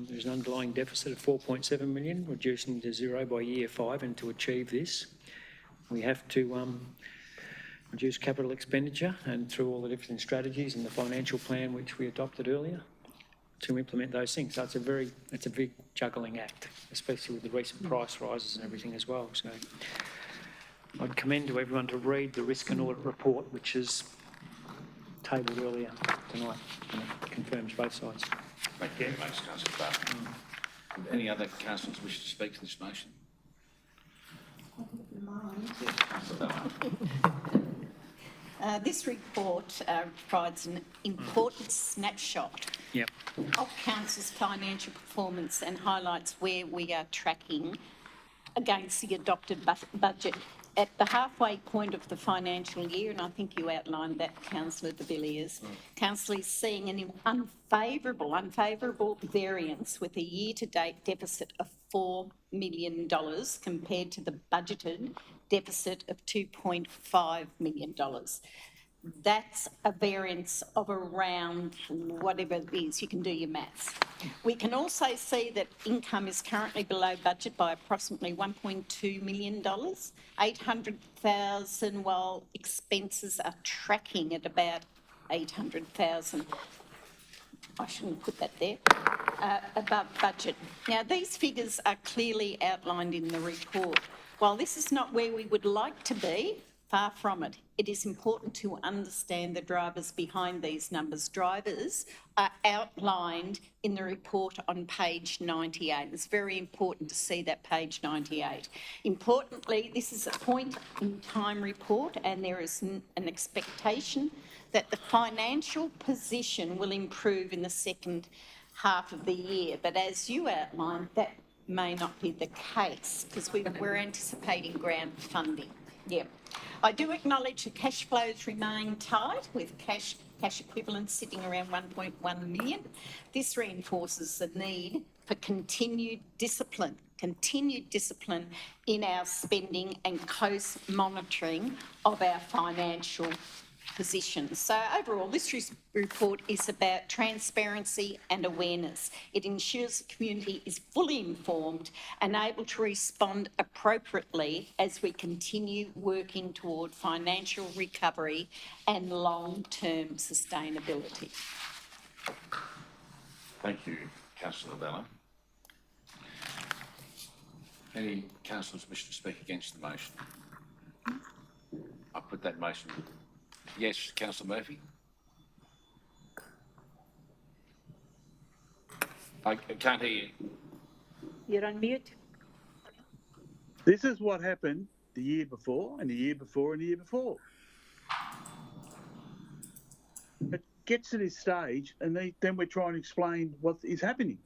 There's an underlying deficit of 4.7 million, reducing to zero by year 5, and to achieve this, we have to reduce capital expenditure, and through all the different strategies and the financial plan which we adopted earlier, to implement those things. So it's a big juggling act, especially with the recent price rises and everything as well. So I'd commend to everyone to read the Risk and Audit report, which is tabled earlier tonight, and it confirms both sides. Thank you very much, councillor Bartlett. Any other councillors wish to speak to this motion? Yes, councillor Bella. This report provides an important snapshot Yep. of council's financial performance and highlights where we are tracking against the adopted budget at the halfway point of the financial year, and I think you outlined that, Councillor de Villiers. Council is seeing an unfavourable variance with a year-to-date deficit of $4 million compared to the budgeted deficit of $2.5 million. That's a variance of around whatever it is, you can do your maths. We can also see that income is currently below budget by approximately $1.2 million, 800,000, while expenses are tracking at about 800,000. I shouldn't put that there, above budget. Now, these figures are clearly outlined in the report. While this is not where we would like to be, far from it, it is important to understand the drivers behind these numbers. Drivers are outlined in the report on page 98. It's very important to see that page 98. Importantly, this is a point in time report, and there is an expectation that the financial position will improve in the second half of the year. But as you outlined, that may not be the case because we're anticipating grant funding. Yeah. I do acknowledge the cash flows remain tight with cash equivalents sitting around 1.1 million. This reinforces the need for continued discipline in our spending and close monitoring of our financial position. So overall, this report is about transparency and awareness. It ensures the community is fully informed and able to respond appropriately as we continue working toward financial recovery and long-term sustainability. Thank you, Councillor Bella. Any councillors wish to speak against the motion? I put that motion. Yes, Councillor Murphy. I can't hear you. You're on mute. This is what happened the year before and the year before and the year before. It gets to this stage and then we're trying to explain what is happening.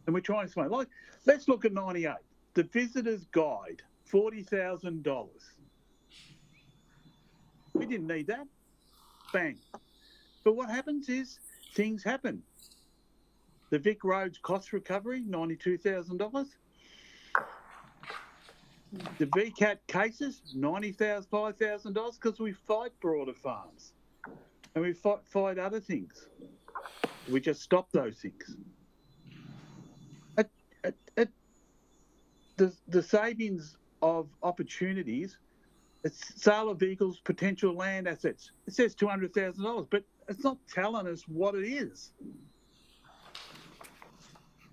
And we're trying to explain, like, let's look at 98. The visitor's guide, $40,000. We didn't need that. Bang. But what happens is things happen. The Vic Roads cost recovery, $92,000. The VCAT cases, $5,000 because we fight broader farms. And we fight other things. We just stop those things. The savings of opportunities, it's sale of vehicles, potential land assets. It says $200,000, but it's not telling us what it is.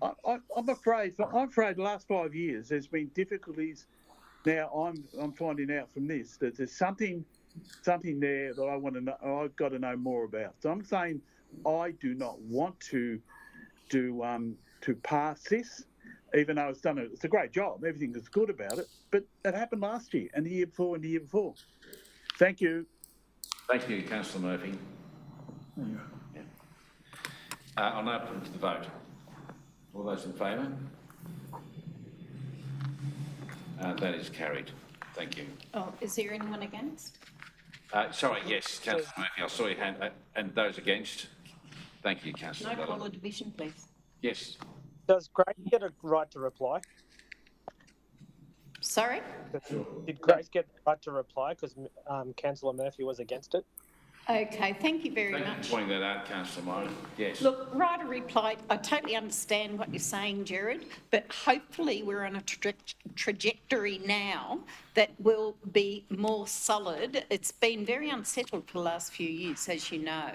I'm afraid the last 5 years there's been difficulties. Now I'm finding out from this that there's something there that I want to know. I've got to know more about. So I'm saying I do not want to pass this. Even though it's a great job, everything is good about it, but it happened last year and the year before and the year before. Thank you. Thank you, Councillor Murphy. Yeah. I'll now put it to the vote. All those in favour? That is carried. Thank you. Oh, is there anyone against? Sorry, yes, Councillor Murphy, I saw your hand. And those against? Tlah. Councillor No Bella. call of division, please. Yes. Does Grace get a right to reply? Sorry? Did Grace get the right to reply because Councillor Murphy was against it? Okay, thank you very Thank you much. for pointing that out, Councillor Moran. Yes. Look, right a reply. I totally understand what you're saying, Jared, but hopefully we're on a trajectory now that will be more solid. It's been very unsettled for the last few years, as you know,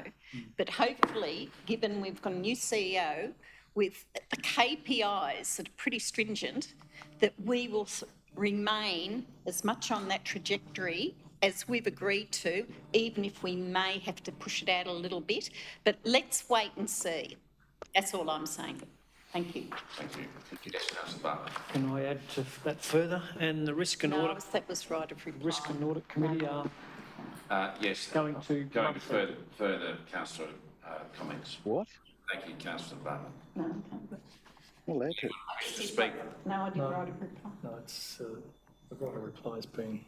but hopefully, given we've got a new CEO with the KPIs that are pretty stringent, that we will remain as much on that trajectory as we've agreed to, even if we may have to push it out a little bit. But let's wait and see. That's all I'm saying. Thank you. Thank you. Yes, Councillor Bartlett. Can I add to that further? And the Risk and No, Audit, that was right of reply. Risk and Audit Committee are Yes. going to... further councillor comments. What? Thank you, Councillor Bartlett. No, okay. Well, that's it. Wish to speak? No, I didn't No. write a reply. No, it's the right of reply has been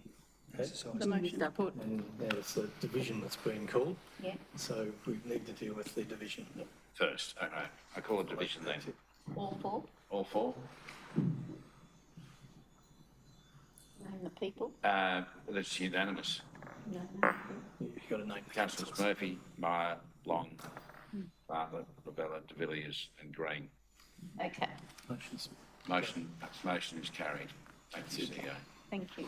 had, The motion report. and now it's the division that's been called. Yeah. So we need to deal with the division. First. Okay. I call it division then. All four? All four? Name the people? That's unanimous. You've got to name the Councillors Murphy, Meyer, Long, Bartlett, Lavella, de Villiers and Green. Okay, motions. Motion is carried. Thank you, CEO. thank you.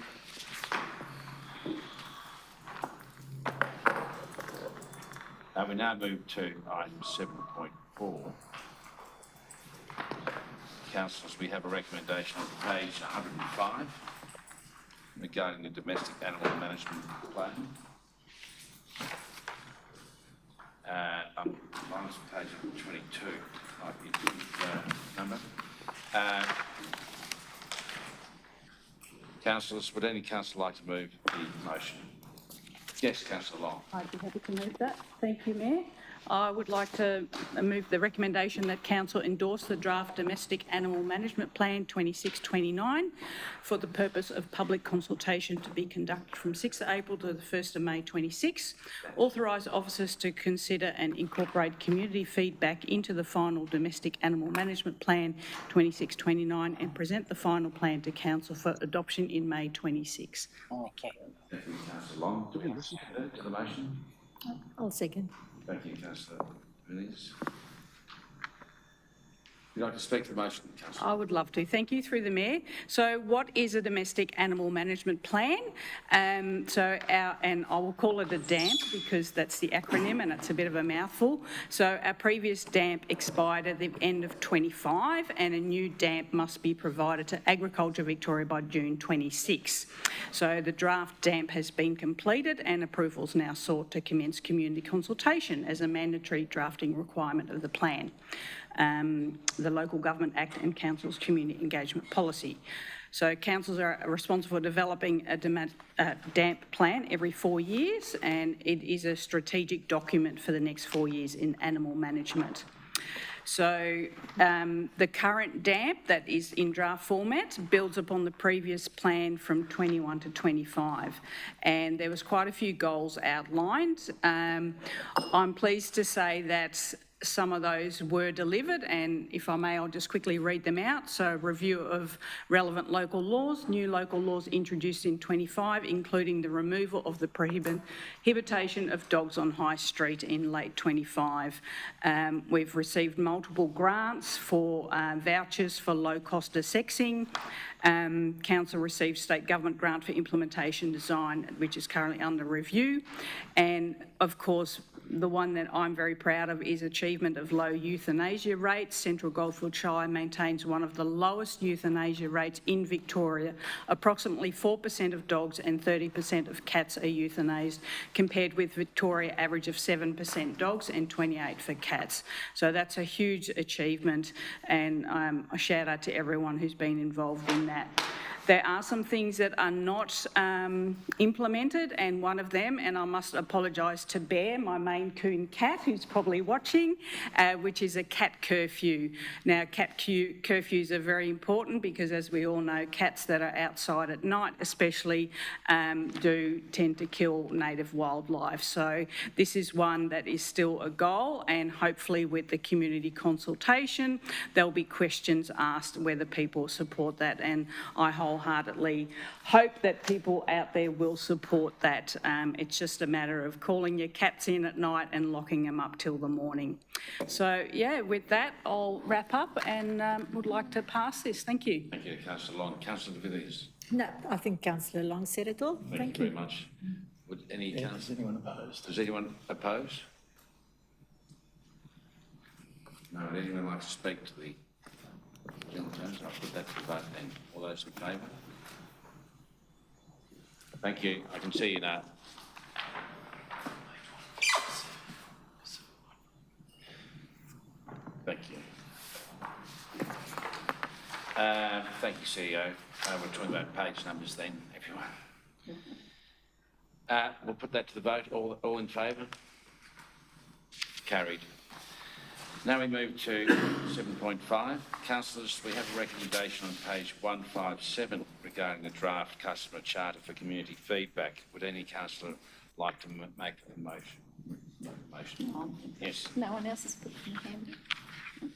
We now move to item 7.4. Councillors, we have a recommendation on page 105 regarding the domestic animal management plan. Mine's page 22, might be a good number. Councillors, would any councillor like to move the motion? Yes, Councillor Long. I'd be happy to move that. Thank you, Mayor. I would like to move the recommendation that Council endorse the draft Domestic Animal Management Plan 26-29 for the purpose of public consultation to be conducted from 6th April to the 1st of May 26. Authorise officers to consider and incorporate community feedback into the final Domestic Animal Management Plan 26-29 and present the final plan to Council for adoption in May 26. Thank you, Councillor Long. Do we listen to the motion? I'll second. Thank you, Councillor Villiers. Would you like to speak to the motion, Councillor? I would love to. Thank you, through the Mayor. So what is a domestic animal management plan? And I will call it a DAMP because that's the acronym and it's a bit of a mouthful. So our previous DAMP expired at the end of 25 and a new DAMP must be provided to Agriculture Victoria by June 26. So the draft DAMP has been completed and approvals now sought to commence community consultation as a mandatory drafting requirement of the plan. The Local Government Act and Council's Community Engagement Policy. So councils are responsible for developing a DAMP plan every 4 years, and it is a strategic document for the next 4 years in animal management. So the current DAMP that is in draft format builds upon the previous plan from 21 to 25, and there was quite a few goals outlined. I'm pleased to say that some of those were delivered, and if I may, I'll just quickly read them out. So review of relevant local laws, new local laws introduced in 25, including the removal of the prohibition of dogs on High Street in late 25. We've received multiple grants for vouchers for low cost assexing. Council received state government grant for implementation design, which is currently under review. And of course, the one that I'm very proud of is achievement of low euthanasia rates. Central Goldfields Shire maintains one of the lowest euthanasia rates in Victoria. Approximately 4% of dogs and 30% of cats are euthanased, compared with Victoria average of 7% dogs and 28% for cats. So that's a huge achievement, and a shout out to everyone who's been involved in that. There are some things that are not implemented, and one of them, and I must apologise to Bear, my Maine Coon cat, who's probably watching, which is a cat curfew. Now, cat curfews are very important because, as we all know, cats that are outside at night especially do tend to kill native wildlife. So this is one that is still a goal, and hopefully with the community consultation, there'll be questions asked whether people support that, and I wholeheartedly hope that people out there will support that. It's just a matter of calling your cats in at night and locking them up till the morning. So yeah, with that, I'll wrap up and would like to pass this. Thank you. Thank you, Councillor Long. Councillor de Villiers. No, I think Councillor Long said it all. Thank you very much. Would any Is councillor? anyone opposed? Does anyone oppose? No, would anyone like to speak to the general terms? I'll put that to the vote then. All those in favour? Thank you. I can see you now. Thank you. Thank you, CEO. We're talking about page numbers then, everyone. We'll put that to the vote. All in favour? Carried. Now we move to 7.5. Councillors, we have a recommendation on page 157 regarding the draft customer charter for community feedback. Would any councillor like to make a motion? Yes. No one else has put their hand up.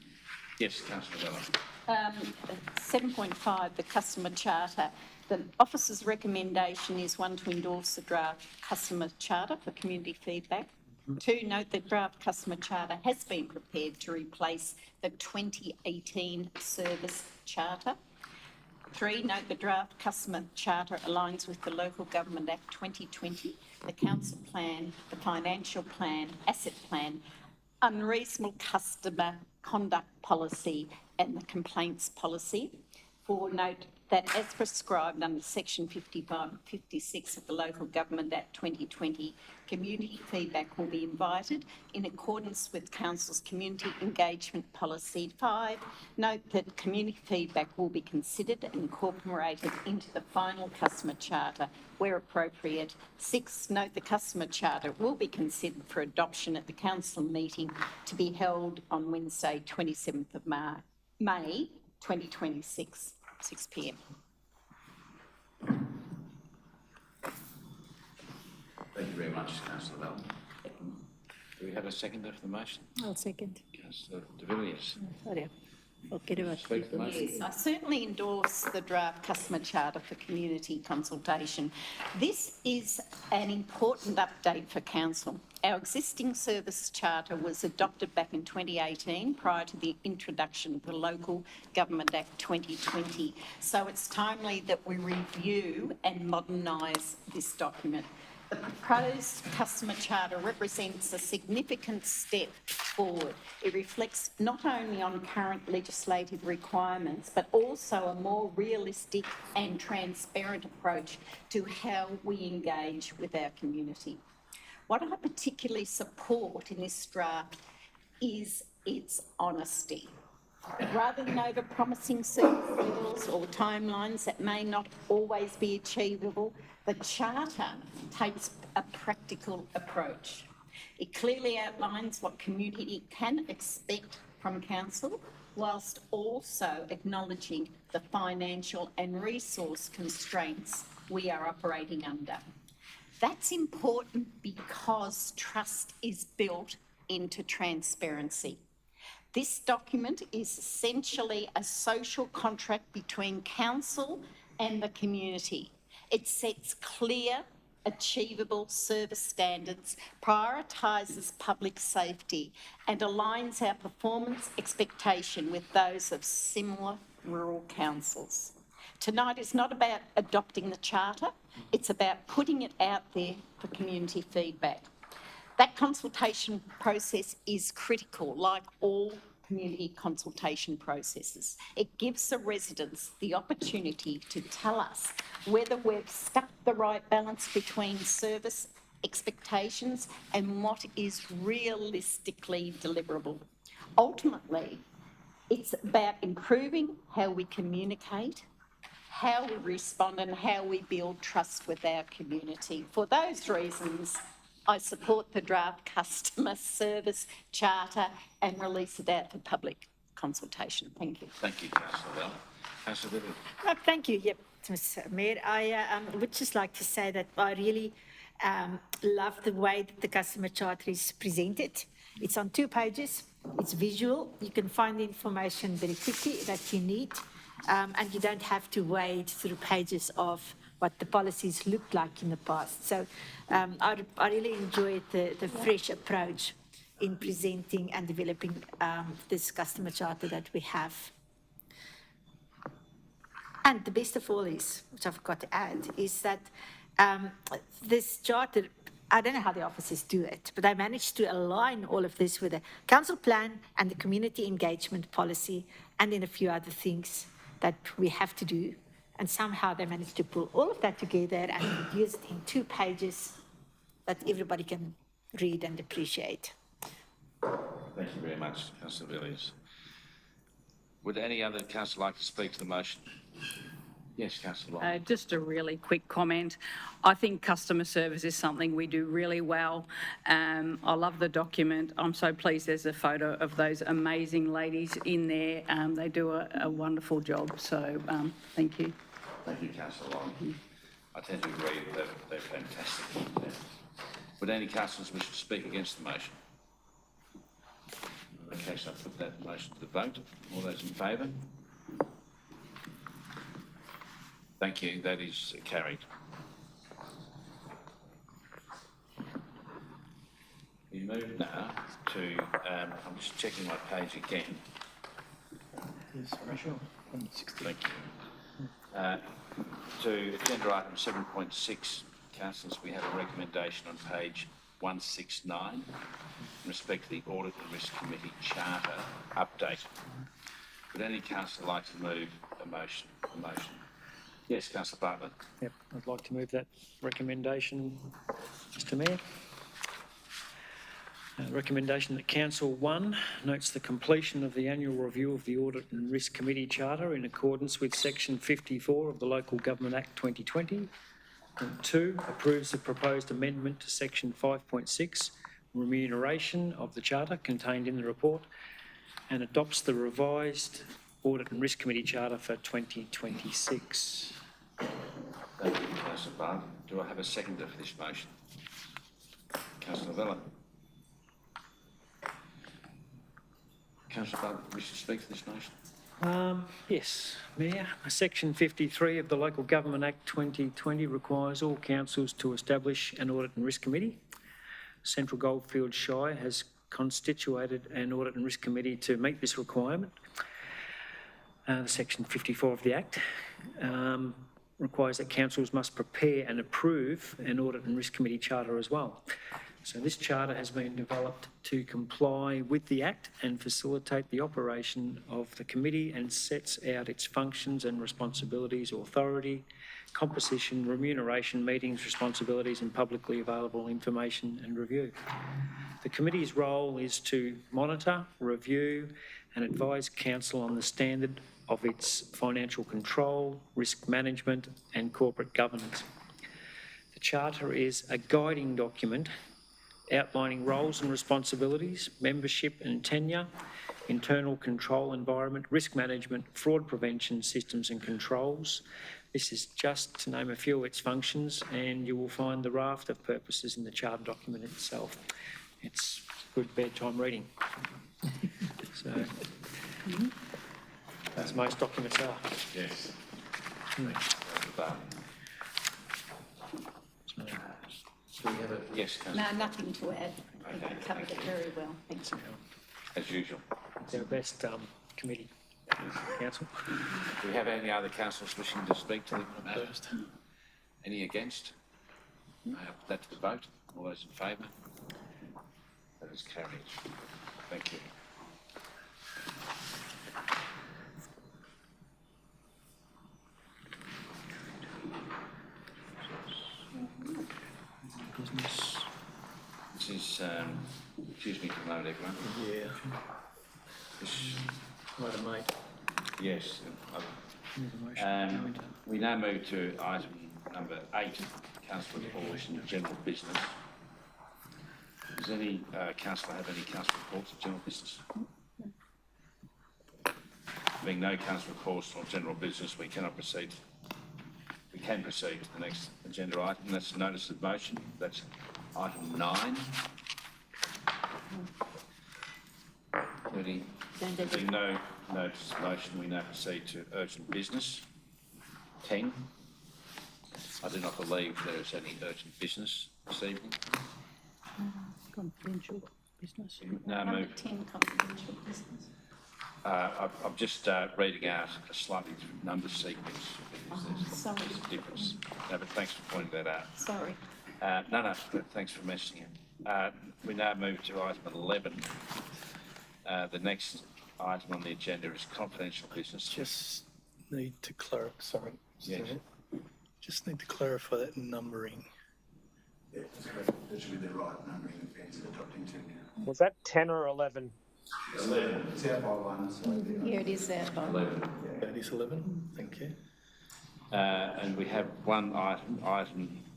Yes, Councillor Vella. 7.5, the customer charter. The officer's recommendation is 1, to endorse the draft customer charter for community feedback. 2, note that draft customer charter has been prepared to replace the 2018 service charter. 3, note the draft customer charter aligns with the Local Government Act 2020, the council plan, the financial plan, asset plan, unreasonable customer conduct policy and the complaints policy. 4, note that as prescribed under section 55 and 56 of the Local Government Act 2020, community feedback will be invited in accordance with council's community engagement policy. 5, note that community feedback will be considered and incorporated into the final customer charter where appropriate. 6, note the customer charter will be considered for adoption at the council meeting to be held on Wednesday, 27th of May 2026. 6 p.m. Thank you very much, Councillor Bell. Do we have a seconder for the motion? I'll second. Councillor de Villiers. Sorry, forget about Speak to the motion. Yes, I certainly endorse the draft customer charter for community consultation. This is an important update for council. Our existing service charter was adopted back in 2018 prior to the introduction of the Local Government Act 2020. So it's timely that we review and modernise this document. The proposed customer charter represents a significant step forward. It reflects not only on current legislative requirements, but also a more realistic and transparent approach to how we engage with our community. What I particularly support in this draft is its honesty. Rather than over-promising service levels or timelines that may not always be achievable, the Charter takes a practical approach. It clearly outlines what community can expect from council, whilst also acknowledging the financial and resource constraints we are operating under. That's important because trust is built into transparency. This document is essentially a social contract between council and the community. It sets clear, achievable service standards, prioritises public safety and aligns our performance expectation with those of similar rural councils. Tonight is not about adopting the Charter, it's about putting it out there for community feedback. That consultation process is critical, like all community consultation processes. It gives the residents the opportunity to tell us whether we've struck the right balance between service expectations and what is realistically deliverable. Ultimately, it's about improving how we communicate, how we respond and how we build trust with our community. For those reasons, I support the draft customer service charter and release it out for public consultation. Thank you. Thank you, Councillor Bell. Councillor Vivian. Thank you. Yep, Mr. Mayor. I would just like to say that I really love the way that the customer charter is presented. It's on 2 pages. It's visual. You can find the information very quickly that you need. And you don't have to wade through pages of what the policies looked like in the past. So I really enjoyed the fresh approach in presenting and developing this customer charter that we have. And the best of all is, which I forgot to add, is that this charter, I don't know how the officers do it, but they managed to align all of this with the council plan and the community engagement policy and then a few other things that we have to do. And somehow they managed to pull all of that together and produce it in 2 pages that everybody can read and appreciate. Thank you very much, Councillor Villiers. Would any other councillor like to speak to the motion? Yes, Councillor Long. Just a really quick comment. I think customer service is something we do really well. I love the document. I'm so pleased there's a photo of those amazing ladies in there. They do a wonderful job. So thank you. Thank you, Councillor Long. I tend to agree that they're fantastic. Would any councillors wish to speak against the motion? Okay, so I put that motion to the vote. All those in favour? Thank you. That is carried. We move now to, I'm just checking my page again. Yes, sure. 160. Thank you. To agenda item 7.6, councillors, we have a recommendation on page 169 in respect to the Audit and Risk Committee Charter update. Would any councillor like to move a motion? Yes, Councillor Bartlett. Yep, I'd like to move that recommendation, Mr Mayor. Recommendation that Council 1 notes the completion of the annual review of the Audit and Risk Committee Charter in accordance with Section 54 of the Local Government Act 2020. And 2, approves the proposed amendment to Section 5.6, remuneration of the Charter contained in the report, and adopts the revised Audit and Risk Committee Charter for 2026. Thank you, Councillor Bartlett. Do I have a seconder for this motion? Councillor Vella. Councillor Bartlett, wish to speak to this motion? Yes, Mayor. Section 53 of the Local Government Act 2020 requires all councils to establish an Audit and Risk Committee. Central Goldfields Shire has constituted an Audit and Risk Committee to meet this requirement. Section 54 of the Act requires that councils must prepare and approve an Audit and Risk Committee charter as well. So this charter has been developed to comply with the Act and facilitate the operation of the committee, and sets out its functions and responsibilities, authority, composition, remuneration, meetings, responsibilities and publicly available information and review. The committee's role is to monitor, review and advise council on the standard of its financial control, risk management and corporate governance. The charter is a guiding document outlining roles and responsibilities, membership and tenure, internal control environment, risk management, fraud prevention systems and controls. This is just to name a few of its functions, and you will find the raft of purposes in the charter document itself. It's good bedtime reading. So, as most documents are. Yes. Councillor Bartlett. Do we have a yes, Councillor? No, nothing to add. I think Okay, you covered thank it you. very well. Thanks. As usual. It's our best committee, council. Do we have any other councillors wishing to speak to the matter? Opposed. Any against? I put that to the vote. All those in favour? That is carried. Thank you. Business. This is, excuse me for a moment, everyone. Yeah, This, right, mate. yes. Need a motion to go into- We now move to item number 8, council reports and general business. Does any councillor have any council reports of general business? Being no council reports or general business, we cannot proceed. We can proceed to the next agenda item. That's notice of motion. That's item 9. Being no notice of motion, we now proceed to urgent business. 10. I do not believe there is any urgent business this evening. Confidential business. Now Number move. 10, confidential business. I'm just reading out a slightly different number sequence. because sorry. There's a difference. No, but thanks for pointing that out. Sorry. No, but thanks for mentioning it. We now move to item 11. The next item on the agenda is confidential business. Just need to clarify, sorry. Yes. Just need to clarify that numbering. Yeah, that's correct. That should be the right numbering of fans adopting to now. Was that 10 or 11? 11. It's out by one, so. Yeah, it is out by 11. That is 11, thank you. And we have one item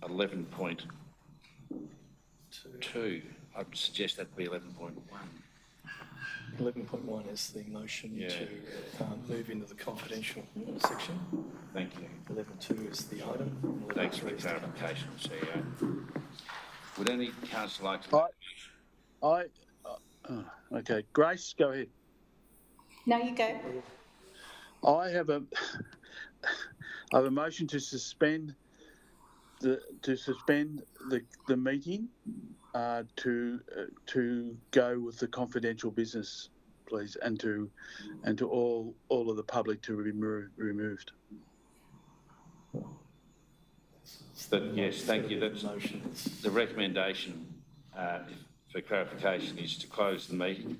11.2. I would suggest that be 11.1. 11.1 is the motion Yeah. to move into the confidential section. Thank you. 11.2 is the item. Thanks for the 11.3 is the item. clarification, CEO. Would any councillor like to? Okay, Grace, go ahead. No, you go. I have I have a motion to suspend the meeting to go with the confidential business, please, and to all of the public to be removed. Yes, thank you. That's Motion. the recommendation, for clarification, is to close the meeting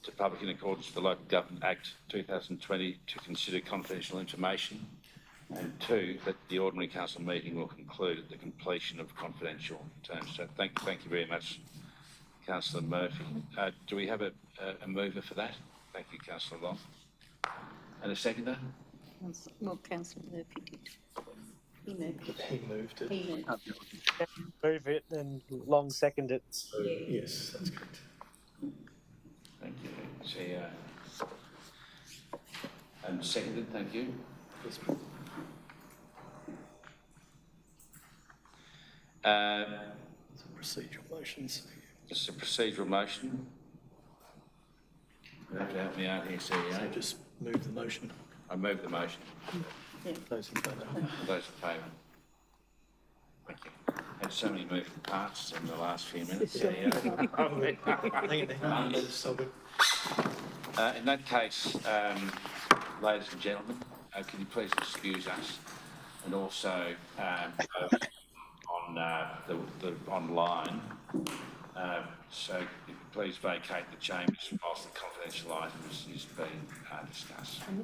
to public in accordance with the Local Government Act 2020 to consider confidential information, and 2, that the ordinary council meeting will conclude at the completion of confidential terms. So thank you very much, Councillor Murphy. Do we have a mover for that? Thank you, Councillor Long. And a seconder? Well, councillor Murphy did. He moved it. He moved it. He moved it. Move it and Long second it. So, yes, that's correct. Thank you. See, and seconded, thank you. Yes, procedural motions. This is a procedural motion. You have to help me out here, So CEO. just move the motion. I move the motion. Those in favour? All those in favour? Thank you. Had so many moving parts in the last few minutes. Hang on there. Let us solve it. In that case, ladies and gentlemen, can you please excuse us, and also on the online. So if you please vacate the chambers whilst the confidential item is being discussed.